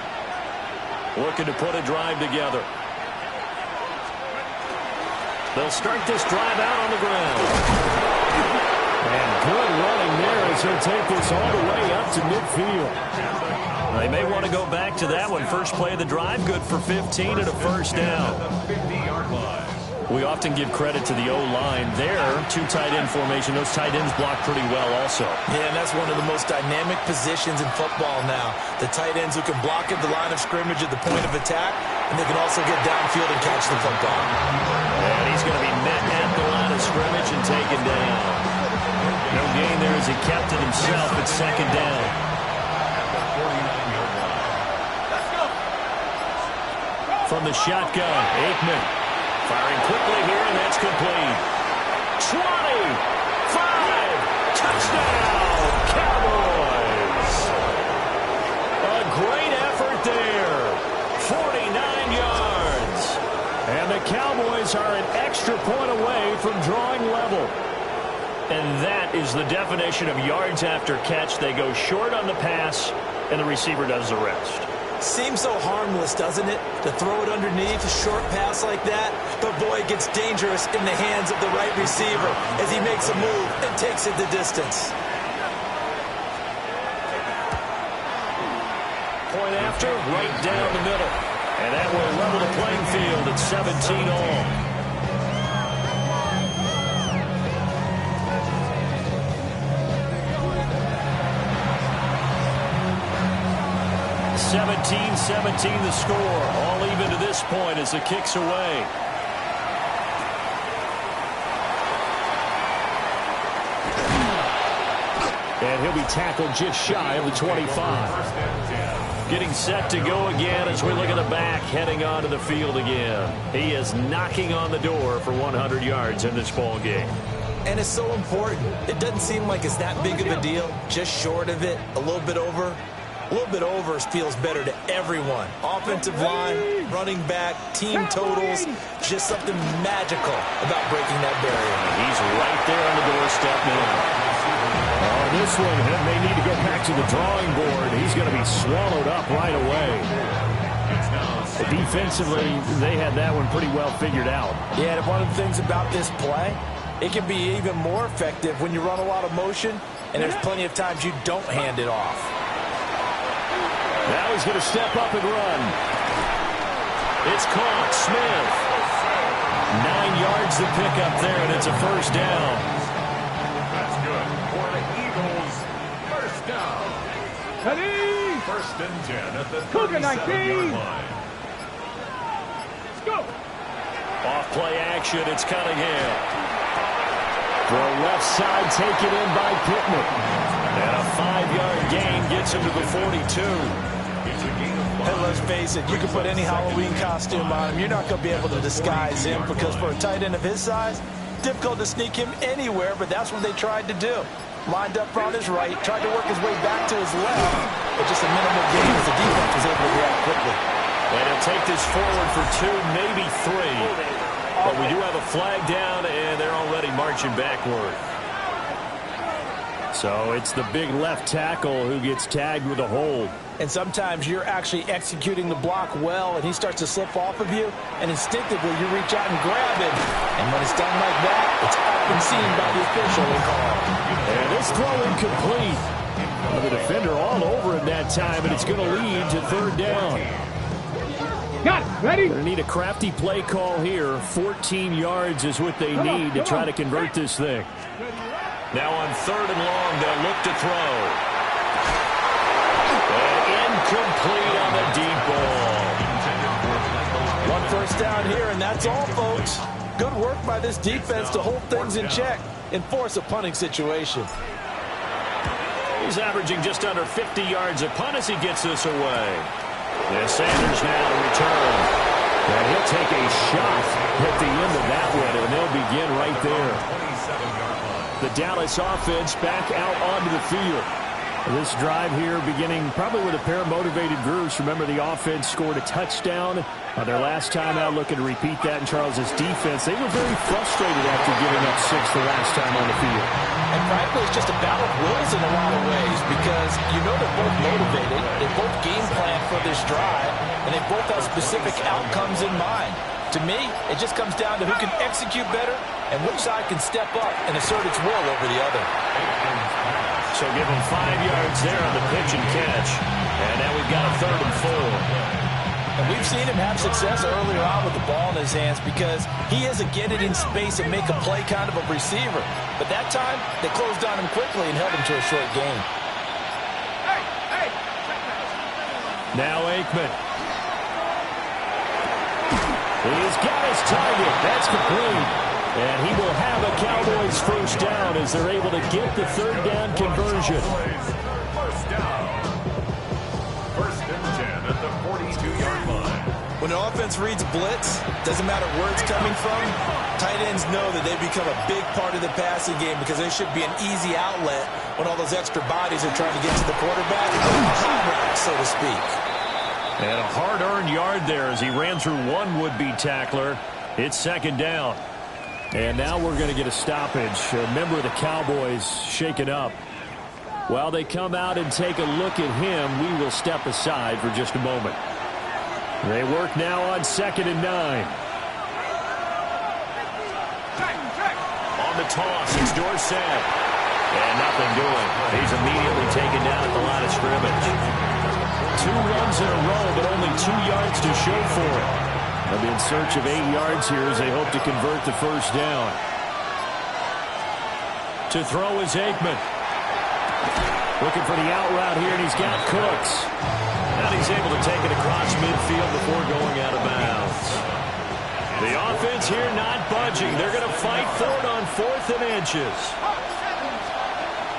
Looking to put a drive together. They'll start this drive out on the ground. And good running there as he'll take this all the way up to midfield. They may want to go back to that one. First play of the drive, good for 15 and a 1st down. We often give credit to the O-line there. 2 tight end formation. Those tight ends block pretty well also. Yeah, and that's one of the most dynamic positions in football now. The tight ends who can block at the line of scrimmage at the point of attack, and they can also get downfield and catch the football. And he's going to be met at the line of scrimmage and taken down. No gain there as he kept it himself at 2nd down. From the shotgun, Aikman firing quickly here, and that's complete. 20, 5, touchdown, Cowboys. A great effort there. 49 yards. And the Cowboys are an extra point away from drawing level. And that is the definition of yards after catch. They go short on the pass, and the receiver does the rest. Seems so harmless, doesn't it? To throw it underneath a short pass like that. But, boy, it gets dangerous in the hands of the right receiver as he makes a move and takes it the distance. Point after, right down the middle. And that will level the playing field at 17 all. 17-17 the score. All even to this point as the kick's away. And he'll be tackled just shy of the 25. Getting set to go again as we look at the back heading onto the field again. He is knocking on the door for 100 yards in this ball game. And it's so important. It doesn't seem like it's that big of a deal. Just short of it, a little bit over. A little bit over feels better to everyone. Offensive line, running back, team totals, just something magical about breaking that barrier. He's right there on the doorstep now. Oh, this one may need to go back to the drawing board. He's going to be swallowed up right away. Defensively, they had that one pretty well figured out. Yeah, and one of the things about this play, it can be even more effective when you run a lot of motion, and there's plenty of times you don't hand it off. Now he's going to step up and run. It's caught. Smith. 9 yards to pick up there, and it's a 1st down. That's good for the Eagles. 1st down. 1st and 10 at the 37-yard line. Let's go. Off-play action. It's Cunningham. The left side taken in by Pittman. And a 5-yard gain gets him to the 42. And let's face it, you can put any Halloween costume on him. You're not going to be able to disguise him because for a tight end of his size, difficult to sneak him anywhere, but that's what they tried to do. Lined up on his right, tried to work his way back to his left, but just a minimal gain as the defense was able to react quickly. And he'll take this forward for 2, maybe 3. But we do have a flag down, and they're already marching backward. So it's the big left tackle who gets tagged with a hold. And sometimes you're actually executing the block well, and he starts to slip off of you, and instinctively you reach out and grab him. And when it's done like that, it's often seen by the official and called. And this throw incomplete. Well, the defender all over him that time, and it's going to lead to third down. Got it. Ready? Going to need a crafty play call here. 14 yards is what they need to try to convert this thing. Now on 3rd and long, they'll look to throw. And incomplete on the deep ball. One first down here, and that's all, folks. Good work by this defense to hold things in check and force a punting situation. He's averaging just under 50 yards a punt as he gets this away. And Sanders now to return. And he'll take a shot at the end of that one, and they'll begin right there. The Dallas offense back out onto the field. This drive here beginning probably with a pair of motivated groups. Remember, the offense scored a touchdown on their last time out, looking to repeat that in Charles's defense. They were very frustrated after giving up 6 the last time on the field. And frankly, it's just a battle of wills in a lot of ways because you know they're both motivated, they both game plan for this drive, and they both have specific outcomes in mind. To me, it just comes down to who can execute better and which side can step up and assert its will over the other. So give him 5 yards there on the pitch and catch. And now we've got a 3rd and 4. And we've seen him have success earlier on with the ball in his hands because he is a get it in space and make a play kind of a receiver. But that time, they closed on him quickly and held him to a short gain. Now Aikman. He's got his target. That's complete. And he will have a Cowboys first down as they're able to get the 3rd down conversion. First down. 1st and 10 at the 42-yard line. When the offense reads blitz, doesn't matter where it's coming from, tight ends know that they become a big part of the passing game because they should be an easy outlet when all those extra bodies are trying to get to the quarterback. A hot route, so to speak. And a hard-earned yard there as he ran through one would-be tackler. It's 2nd down. And now we're going to get a stoppage. A member of the Cowboys shaken up. While they come out and take a look at him, we will step aside for just a moment. They work now on 2nd and 9. On the toss, it's Dorsett. And nothing doing. He's immediately taken down at the line of scrimmage. 2 runs in a row, but only 2 yards to show for it. They'll be in search of 8 yards here as they hope to convert the first down. To throw is Aikman. Looking for the out route here, and he's got Cooks. And he's able to take it across midfield before going out of bounds. The offense here not budging. They're going to fight for it on 4th and inches.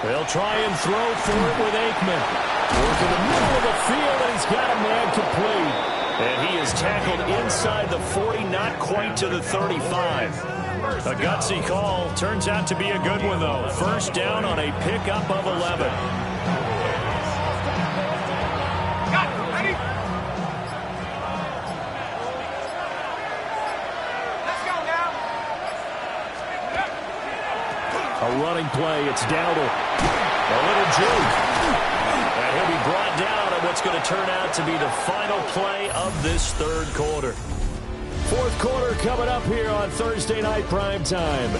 They'll try and throw for it with Aikman. Work in the middle of the field, and he's got a man complete. And he is tackled inside the 40, not quite to the 35. A gutsy call. Turns out to be a good one, though. First down on a pickup of 11. Ready? Let's go now. A running play. It's Dowdle. A little juke. And he'll be brought down on what's going to turn out to be the final play of this 3rd quarter. 4th quarter coming up here on Thursday Night Primetime.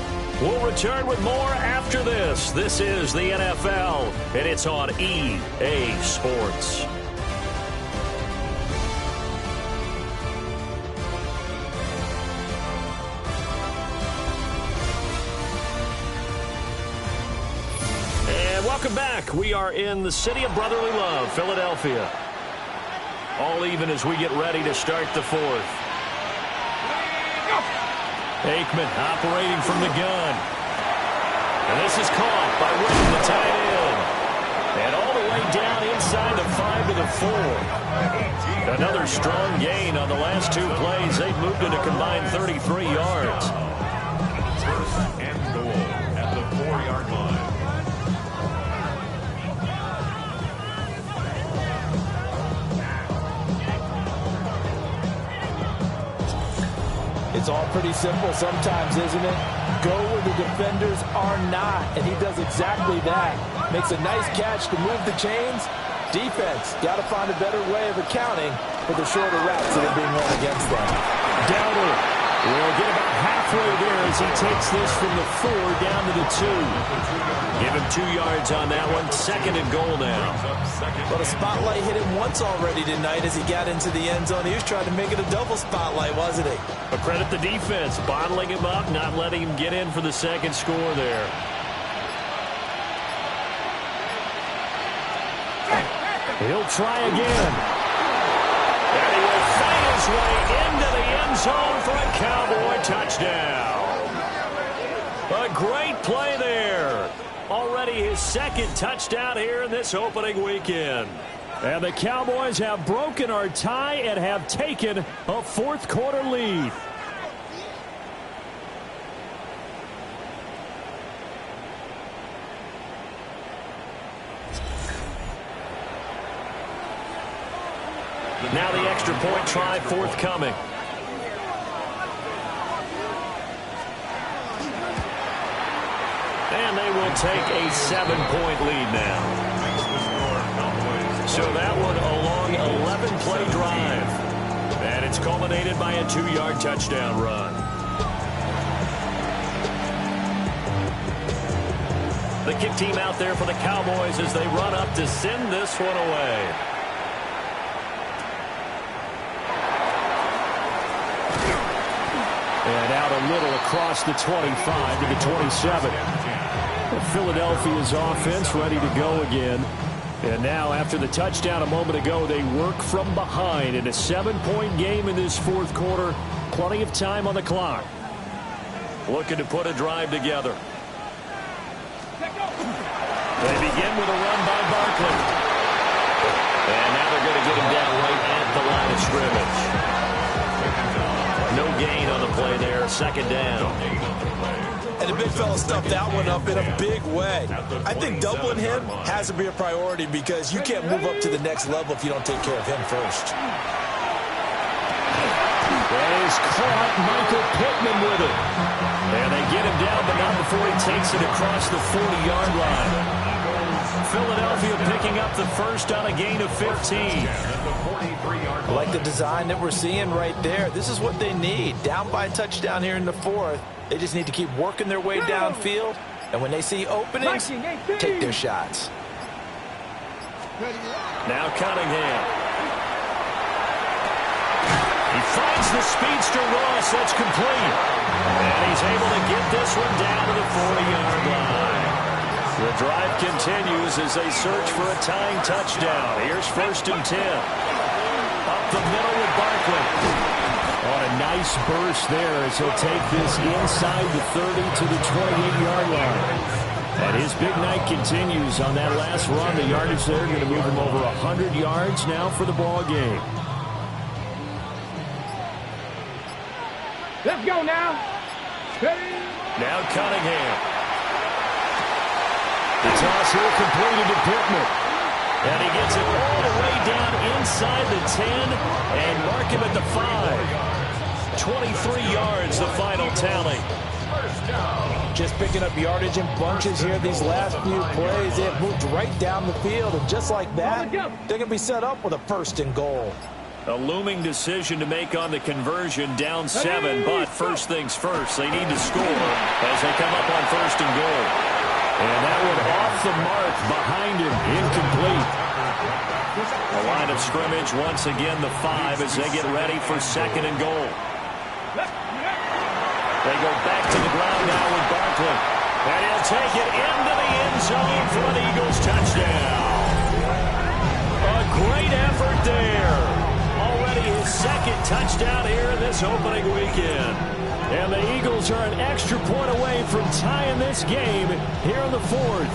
We'll return with more after this. This is the NFL, and it's on EA Sports. Welcome back. We are in the city of brotherly love, Philadelphia. All even as we get ready to start the 4th. Aikman operating from the gun. And this is caught by Witten, the tight end. And all the way down inside the 5 to the 4. Another strong gain on the last 2 plays. They've moved it a combined 33 yards. 1st and goal at the 4-yard line. It's all pretty simple sometimes, isn't it? Go where the defenders are not, and he does exactly that. Makes a nice catch to move the chains, Defense, got to find a better way of accounting for the shorter routes that are being run against them. Dowdle will get about halfway there as he takes this from the 4 down to the 2. Give him 2 yards on that one. 2nd and goal now. But a spotlight hit him once already tonight as he got into the end zone. He was trying to make it a double spotlight, wasn't he? But credit the defense, bottling him up, not letting him get in for the 2nd score there. He'll try again. And he will find his way into the end zone for a Cowboy touchdown. A great play there. Already his 2nd touchdown here in this opening weekend. And the Cowboys have broken our tie and have taken a 4th quarter lead. Now the extra point try forthcoming. And they will take a 7-point lead now. So that one a long 11-play drive. And it's culminated by a 2-yard touchdown run. The kick team out there for the Cowboys as they run up to send this one away. And out a little across the 25 to the 27. Philadelphia's offense ready to go again. And now after the touchdown a moment ago, they work from behind in a 7-point game in this 4th quarter. Plenty of time on the clock. Looking to put a drive together. They begin with a run by Barkley. And now they're going to get him down right at the line of scrimmage. No gain on the play there. 2nd down. And the big fella stuffed that one up in a big way. I think doubling him has to be a priority because you can't move up to the next level if you don't take care of him first. That is caught. Michael Pittman with it. And they get him down, but not before he takes it across the 40-yard line. Philadelphia picking up the first on a gain of 15. I like the design that we're seeing right there. This is what they need. Down by a touchdown here in the 4th. They just need to keep working their way downfield. And when they see openings, take their shots. Now Cunningham. He finds the speedster Ross. That's complete. And he's able to get this one down to the 40-yard line. The drive continues as they search for a tying touchdown. Here's 1st and 10. Up the middle with Barkley. On a nice burst there as he'll take this inside the 30 to the 28-yard line. And his big night continues on that last run. The yardage there going to move him over 100 yards now for the ball game. Let's go now. Now Cunningham. The toss here completed to Pittman. And he gets it all the way down inside the 10 and mark him at the 5. 23 yards, the final tally. Just picking up yardage in bunches here these last few plays. They have moved right down the field, and just like that, they're going to be set up with a 1st and goal. A looming decision to make on the conversion, down 7, but first things first, they need to score as they come up on 1st and goal. And that one off the mark behind him, incomplete. The line of scrimmage, once again, the 5 as they get ready for 2nd and goal. They go back to the ground now with Barkley. And he'll take it into the end zone for an Eagles touchdown. A great effort there. Already his 2nd touchdown here in this opening weekend. And the Eagles are an extra point away from tying this game here in the 4th.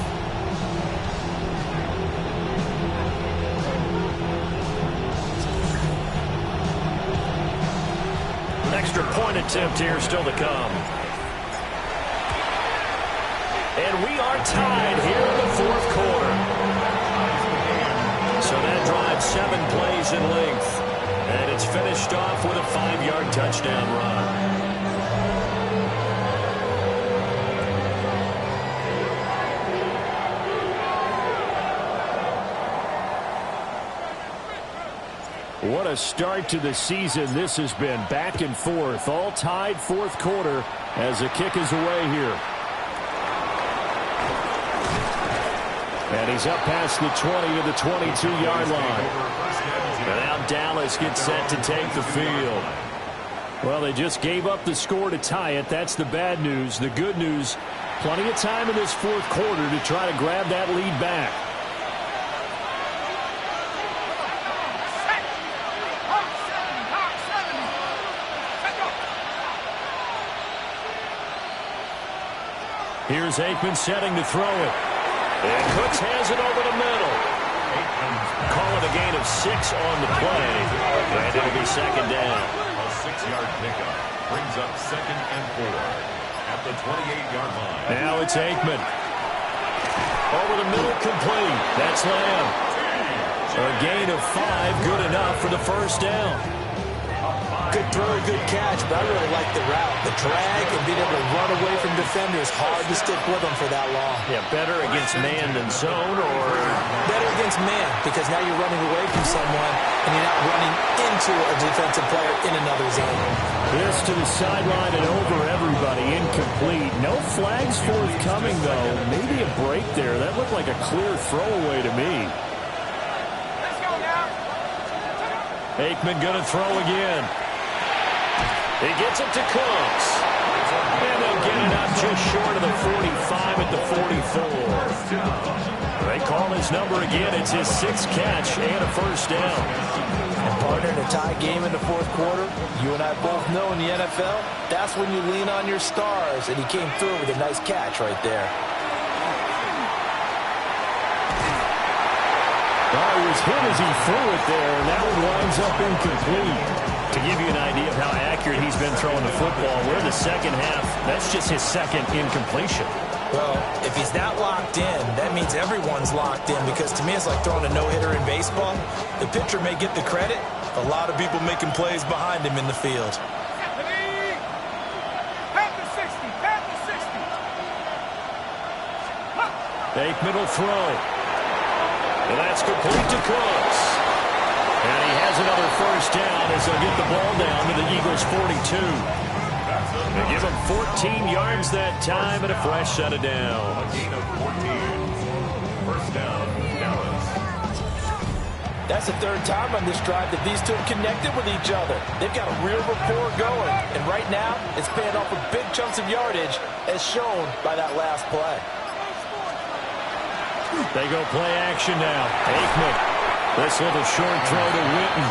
Extra point attempt here still to come. And we are tied here in the 4th quarter. So that drives 7 plays in length. And it's finished off with a 5-yard touchdown run. What a start to the season this has been. Back and forth, all tied fourth quarter as the kick is away here. And he's up past the 20 to the 22-yard line. And now Dallas gets set to take the field. Well, they just gave up the score to tie it. That's the bad news. The good news, plenty of time in this fourth quarter to try to grab that lead back. Here's Aikman setting to throw it. And Cooks has it over the middle. Call it a gain of 6 on the play. And it'll be second down. A 6-yard pickup brings up 2nd and 4 at the 28-yard line. Now it's Aikman. Over the middle, complete. That's Lamb. A gain of 5, good enough for the first down. Good throw, good catch, but I really like the route. The drag and being able to run away from defenders, hard to stick with them for that long. Yeah, better against man than zone, or? Better against man, because now you're running away from someone and you're not running into a defensive player in another zone. This to the sideline and over everybody, incomplete. No flags forthcoming, though. Maybe a break there. That looked like a clear throwaway to me. Aikman going to throw again. He gets it to Cooks. And they'll get it up just short of the 45 at the 44. They call his number again. It's his 6th catch and a first down. And partner, in a tie game in the fourth quarter, you and I both know in the NFL, that's when you lean on your stars, and he came through with a nice catch right there. Well, he was hit as he threw it there, and that one winds up incomplete. To give you an idea of how accurate he's been throwing the football, we're in the second half. That's just his 2nd incompletion. Well, if he's that locked in, that means everyone's locked in, because to me it's like throwing a no-hitter in baseball. The pitcher may get the credit, a lot of people making plays behind him in the field. Aikman will throw. And that's complete to Cooks. And he has another first down as they'll get the ball down to the Eagles' 42. They give him 14 yards that time and a fresh set of down. A gain of 14. First down, Dallas. That's the 3rd time on this drive that these two have connected with each other. They've got a real rapport going. And right now, it's paying off with big chunks of yardage, as shown by that last play. They go play action now. Aikman. This little short throw to Witten.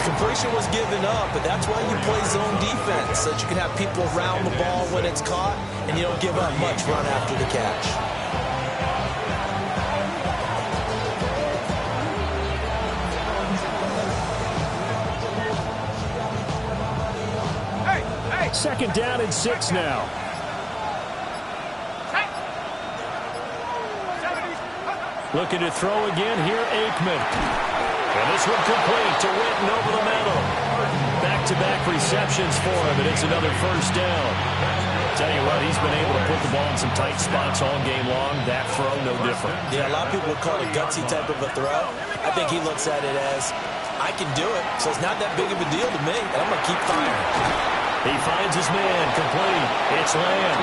Completion was given up, but that's why you play zone defense, so that you can have people around the ball when it's caught, and you don't give up much run after the catch. Second down and 6 now. Looking to throw again here, Aikman. And this one complete to Witten over the middle. Back-to-back receptions for him, and it's another first down. Tell you what, he's been able to put the ball in some tight spots all game long. That throw, no different. Yeah, a lot of people would call it a gutsy type of a throw. I think he looks at it as, I can do it, so it's not that big of a deal to me, and I'm going to keep firing. He finds his man, complete. It's Lamb.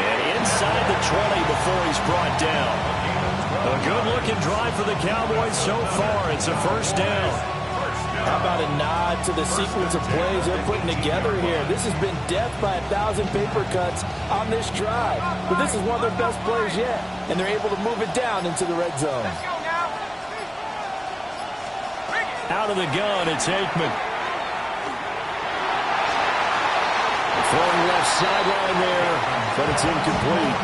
And inside the 20 before he's brought down. A good-looking drive for the Cowboys so far. It's a first down. How about a nod to the sequence of plays they're putting together here? This has been death by 1,000 paper cuts on this drive. But this is one of their best plays yet, and they're able to move it down into the red zone. Out of the gun, it's Aikman. Throwing left sideline there, but it's incomplete.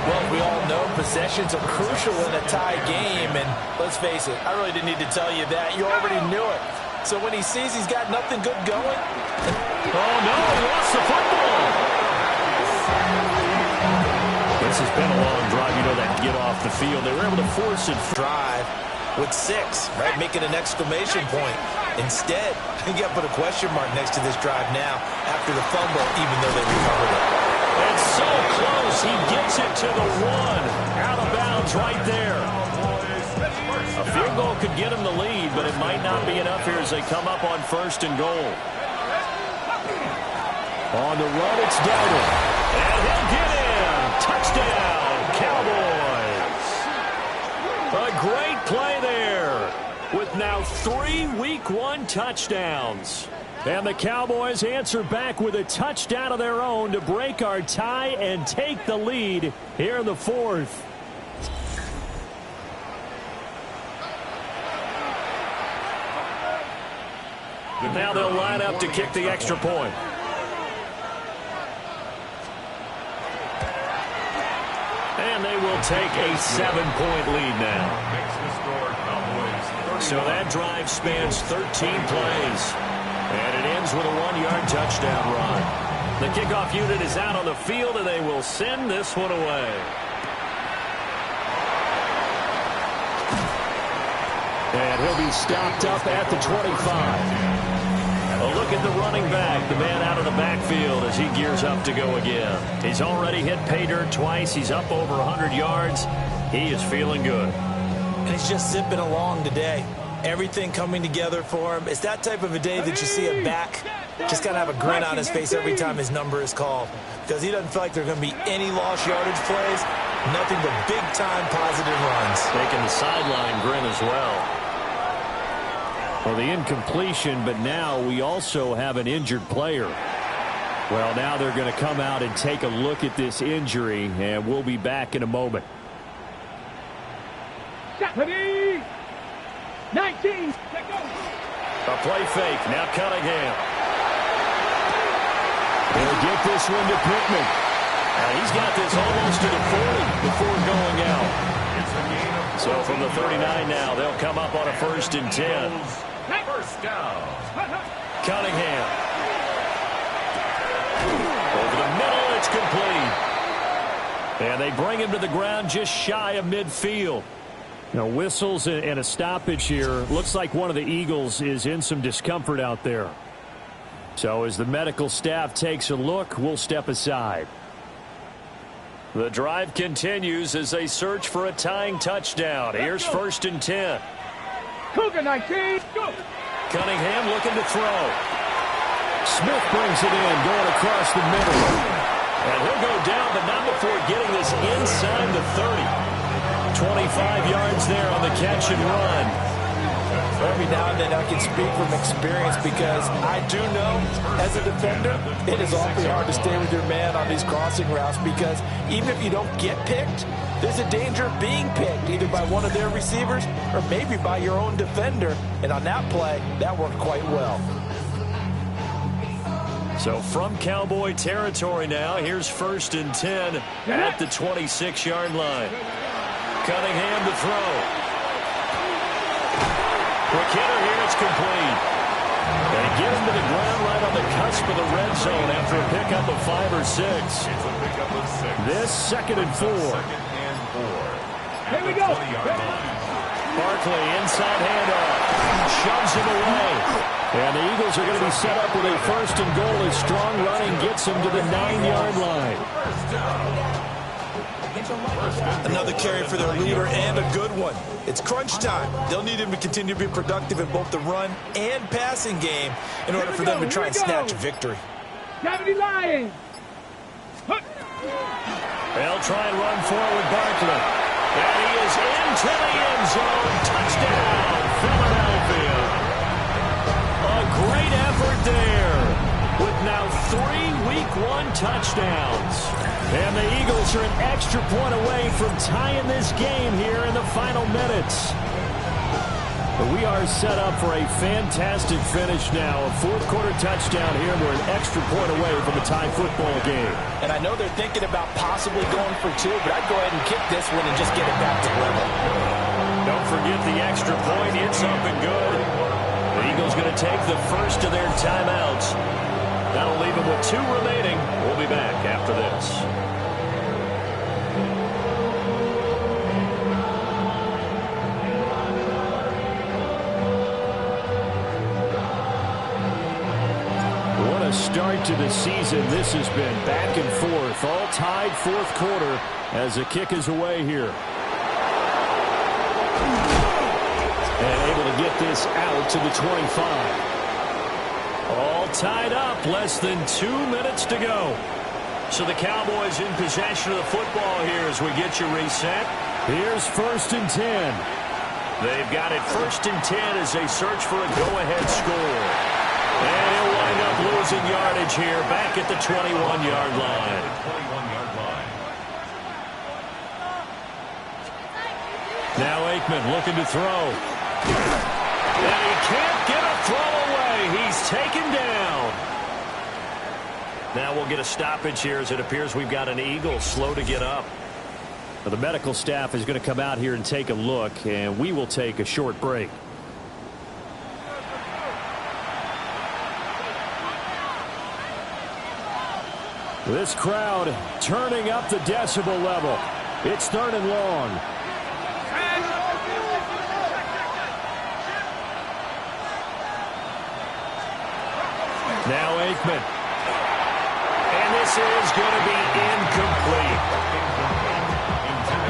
Well, we all know possessions are crucial in a tie game, and let's face it, I really didn't need to tell you that. You already knew it. So when he sees he's got nothing good going... Oh, no, he lost the football. This has been a long drive. You know that get off the field. They were able to force it. Drive with 6, right, making an exclamation point. Instead, you got to put a question mark next to this drive now after the fumble, even though they recovered it. It's so close. He gets it to the 1. Out of bounds right there. A field goal could get him the lead, but it might not be enough here as they come up on 1st and goal. On the run, it's Dowdle. And he'll get in. Touchdown, Cowboys. A great play there with now 3 Week 1 touchdowns. And the Cowboys answer back with a touchdown of their own to break our tie and take the lead here in the 4th. Now they'll line up to kick the extra point. And they will take a 7-point lead now. So that drive spans 13 plays. And it ends with a 1-yard touchdown run. The kickoff unit is out on the field, and they will send this one away. And he'll be stopped up at the 25. A look at the running back, the man out of the backfield as he gears up to go again. He's already hit pay dirt twice. He's up over 100 yards. He is feeling good. And he's just zipping along today. Everything coming together for him. It's that type of a day that you see a back just got to have a grin on his face every time his number is called. Because he doesn't feel like there are going to be any lost yardage plays. Nothing but big-time positive runs. Taking the sideline grin as well. Well, the incompletion, but now we also have an injured player. Well, now they're going to come out and take a look at this injury, and we'll be back in a moment. 19. A play fake. Now Cunningham. He'll get this one to Pittman. And he's got this almost to the 40 before going out. So from the 39 now, they'll come up on a 1st and 10. First down. Cunningham. Over the middle, it's complete. And they bring him to the ground just shy of midfield. Now, whistles and a stoppage here. Looks like one of the Eagles is in some discomfort out there. So as the medical staff takes a look, we'll step aside. The drive continues as they search for a tying touchdown. Here's 1st and 10. Cougar 19. Go. Cunningham looking to throw. Smith brings it in, going across the middle. And he'll go down, but not before getting this inside the 30. 25 yards there on the catch and run. Every now and then I can speak from experience because I do know as a defender it is awfully hard to stay with your man on these crossing routes because even if you don't get picked, there's a danger of being picked either by one of their receivers or maybe by your own defender. And on that play, that worked quite well. So from Cowboy territory now, here's 1st and 10 at the 26-yard line. Cunningham to throw. Quick hitter here, it's complete. They get him to the ground right on the cusp of the red zone after a pickup of 5 or 6. This 2nd and 4. Here we go. Barkley inside handoff. Shoves him away. And the Eagles are going to be set up with a 1st and goal as strong running gets him to the 9-yard line. Another carry for their leader and a good one. It's crunch time. They'll need him to continue to be productive in both the run and passing game in order for them to try and snatch a victory. Gravity Lions. They'll try and run forward Barkley. And he is into the end zone. Touchdown, Philadelphia. A great effort there with now 3 Week 1 touchdowns. And the Eagles are an extra point away from tying this game here in the final minutes. But we are set up for a fantastic finish now. A 4th-quarter touchdown here. We're an extra point away from a tie football game. And I know they're thinking about possibly going for 2, but I'd go ahead and kick this one and just get it back to level. Don't forget the extra point. It's up and good. The Eagles going to take the first of their timeouts. That'll leave them with 2 remaining. We'll be back after this. What a start to the season. This has been back and forth. All tied 4th quarter as the kick is away here. And able to get this out to the 25. All tied up, less than 2 minutes to go. So the Cowboys in possession of the football here as we get you reset. Here's 1st and 10. They've got it 1st and 10 as they search for a go-ahead score. And he'll wind up losing yardage here back at the 21-yard line. Now Aikman looking to throw. And he can't get a throw away. He's taken down. Now we'll get a stoppage here as it appears we've got an Eagle slow to get up. Well, the medical staff is going to come out here and take a look, and we will take a short break. This crowd turning up the decibel level. It's 3rd and long. Now Aikman. And this is going to be incomplete.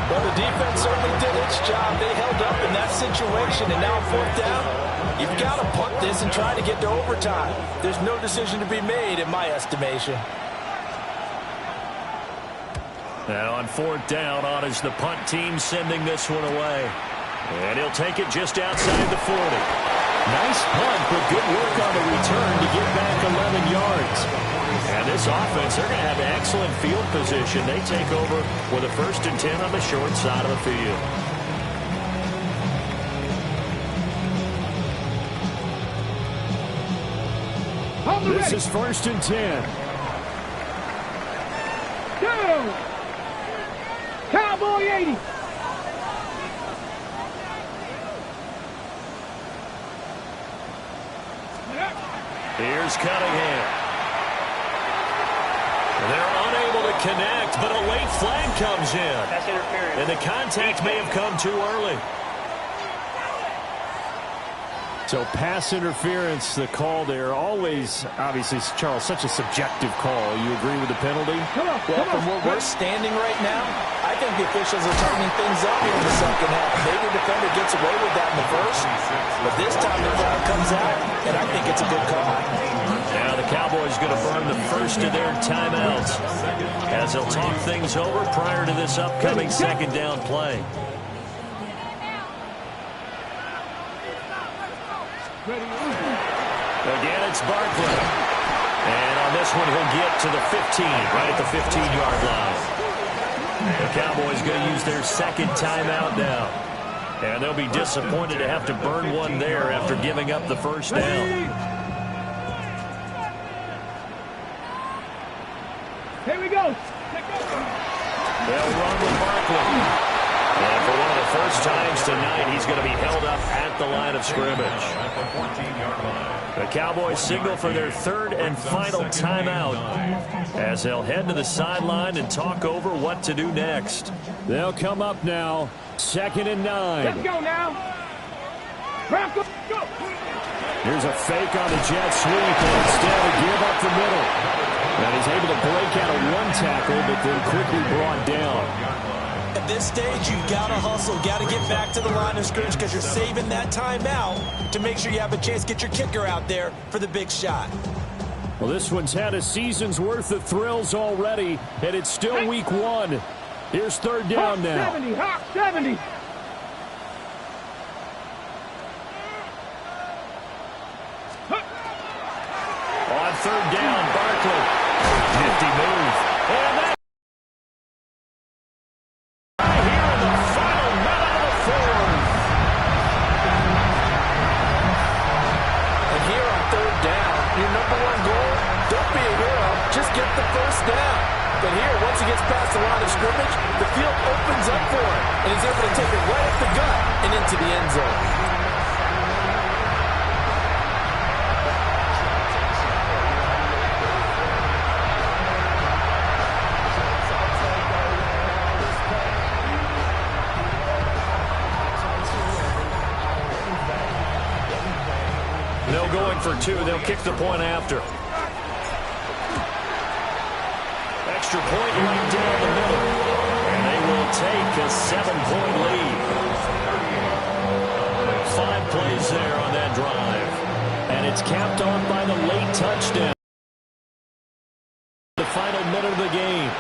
Well, the defense certainly did its job. They held up in that situation, and now 4th down, you've got to punt this and try to get to overtime. There's no decision to be made in my estimation. Now on 4th down, on is the punt team sending this one away. And he'll take it just outside the 40. Nice punt, but good work on the return to get back 11 yards. And this offense, they're going to have excellent field position. They take over with a 1st and 10 on the short side of the field. This is 1st and 10. Down. Cowboy 80. Here's Cunningham. They're unable to connect, but a late flag comes in. That's interference. And the contact may have come too early. So pass interference, the call there. Always, obviously, Charles, such a subjective call. You agree with the penalty? Well, from where we're standing right now, I think the officials are tightening things up here in the second half. Maybe the defender gets away with that in the first, but this time the flag comes out, and I think it's a good call. Now the Cowboys going to burn the first of their timeouts as they'll talk things over prior to this upcoming 2nd down play. Again, it's Barkley. And on this one, he'll get to the 15, right at the 15-yard line. The Cowboys going to use their 2nd timeout now. And they'll be disappointed to have to burn one there after giving up the 1st down. Here we go. They'll run with Barkley. And for one of the first times tonight, he's going to be held up at the line of scrimmage. The Cowboys signal for their 3rd and final timeout as they'll head to the sideline and talk over what to do next. They'll come up now, 2nd and 9. Let's go now. Bronco, go. Here's a fake on the jet sweep, and instead a give up the middle. And he's able to break out of one tackle, but then quickly brought down. At this stage, you've got to hustle, got to get back to the line of scrimmage because you're saving that timeout to make sure you have a chance to get your kicker out there for the big shot. Well, this one's had a season's worth of thrills already, and it's still week 1. Here's 3rd down now. 70, Hawk 70. On 3rd down, Barkley. Nifty move. And that here in the final minute of the 4th. And here on 3rd down, your number 1 goal, don't be a hero, just get the 1st down. But here, once he gets past the line of scrimmage, the field opens up for him, and he's able to take it right up the gut and into the end zone. No going for 2. They'll kick the point after. Extra point right down the middle. And they will take a 7-point lead. 5 it's capped off by the late touchdown. The final minute of the game.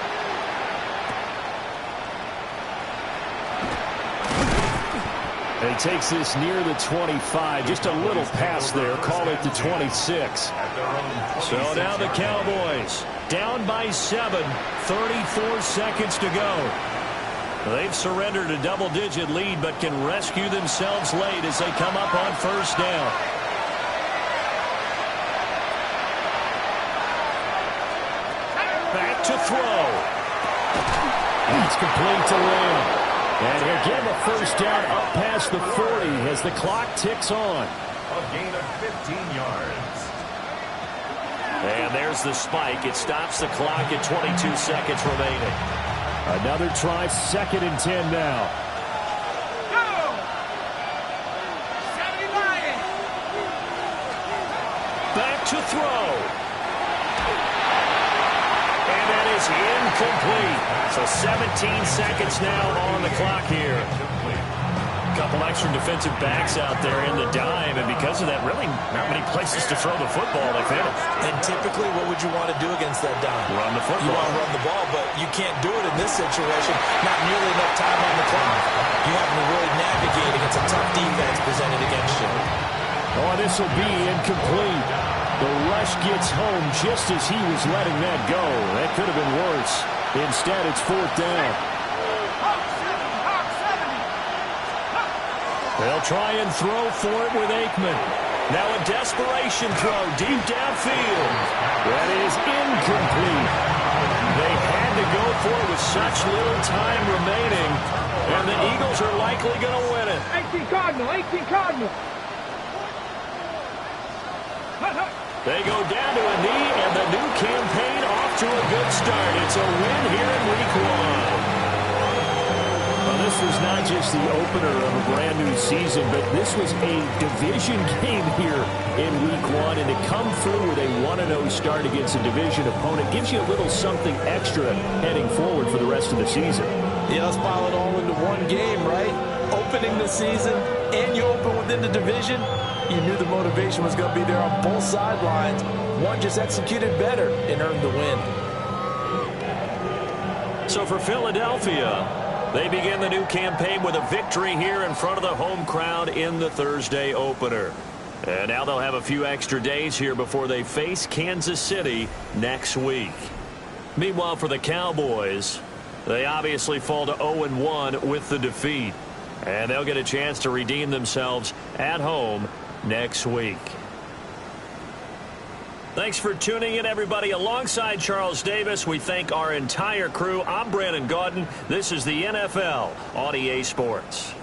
And he takes this near the 25. Just a little pass there. Call it the 26. So now the Cowboys down by 7. 34 seconds to go. They've surrendered a double-digit lead, but can rescue themselves late as they come up on first down. Back to throw. It's complete to Lamb. And he'll give a first down up past the 40 as the clock ticks on. A gain of 15 yards. And there's the spike. It stops the clock at 22 seconds remaining. Another try, 2nd and 10 now. Back to throw. And that is incomplete. So 17 seconds now on the clock here. A couple extra defensive backs out there in the dime, and because of that, really not many places to throw the football. They finished. And typically, what would you want to do against that dime? Run the football. You want to run the ball, but you can't do it in this situation. Not nearly enough time on the clock. You have to really navigate against a tough defense presented against you. Oh, this will be incomplete. The rush gets home just as he was letting that go. That could have been worse. Instead, it's 4th down. They'll try and throw for it with Aikman. Now a desperation throw deep downfield. That is incomplete. They had to go for it with such little time remaining, and the Eagles are likely going to win it. 18 Cardinal, 18 Cardinal. They go down to a knee, and the new campaign off to a good start. It's a win here in Week 1. Well, this was not just the opener of a brand-new season, but this was a division game here in Week 1, and to come through with a 1-0 start against a division opponent gives you a little something extra heading forward for the rest of the season. Yeah, let's pile it all into one game, right? Opening the season, and you open within the division. You knew the motivation was going to be there on both sidelines. One just executed better and earned the win. So for Philadelphia, they begin the new campaign with a victory here in front of the home crowd in the Thursday opener. And now they'll have a few extra days here before they face Kansas City next week. Meanwhile, for the Cowboys, they obviously fall to 0-1 with the defeat. And they'll get a chance to redeem themselves at home next week. Thanks for tuning in, everybody. Alongside Charles Davis, we thank our entire crew. I'm Brandon Gaudin. This is the NFL on EA Sports.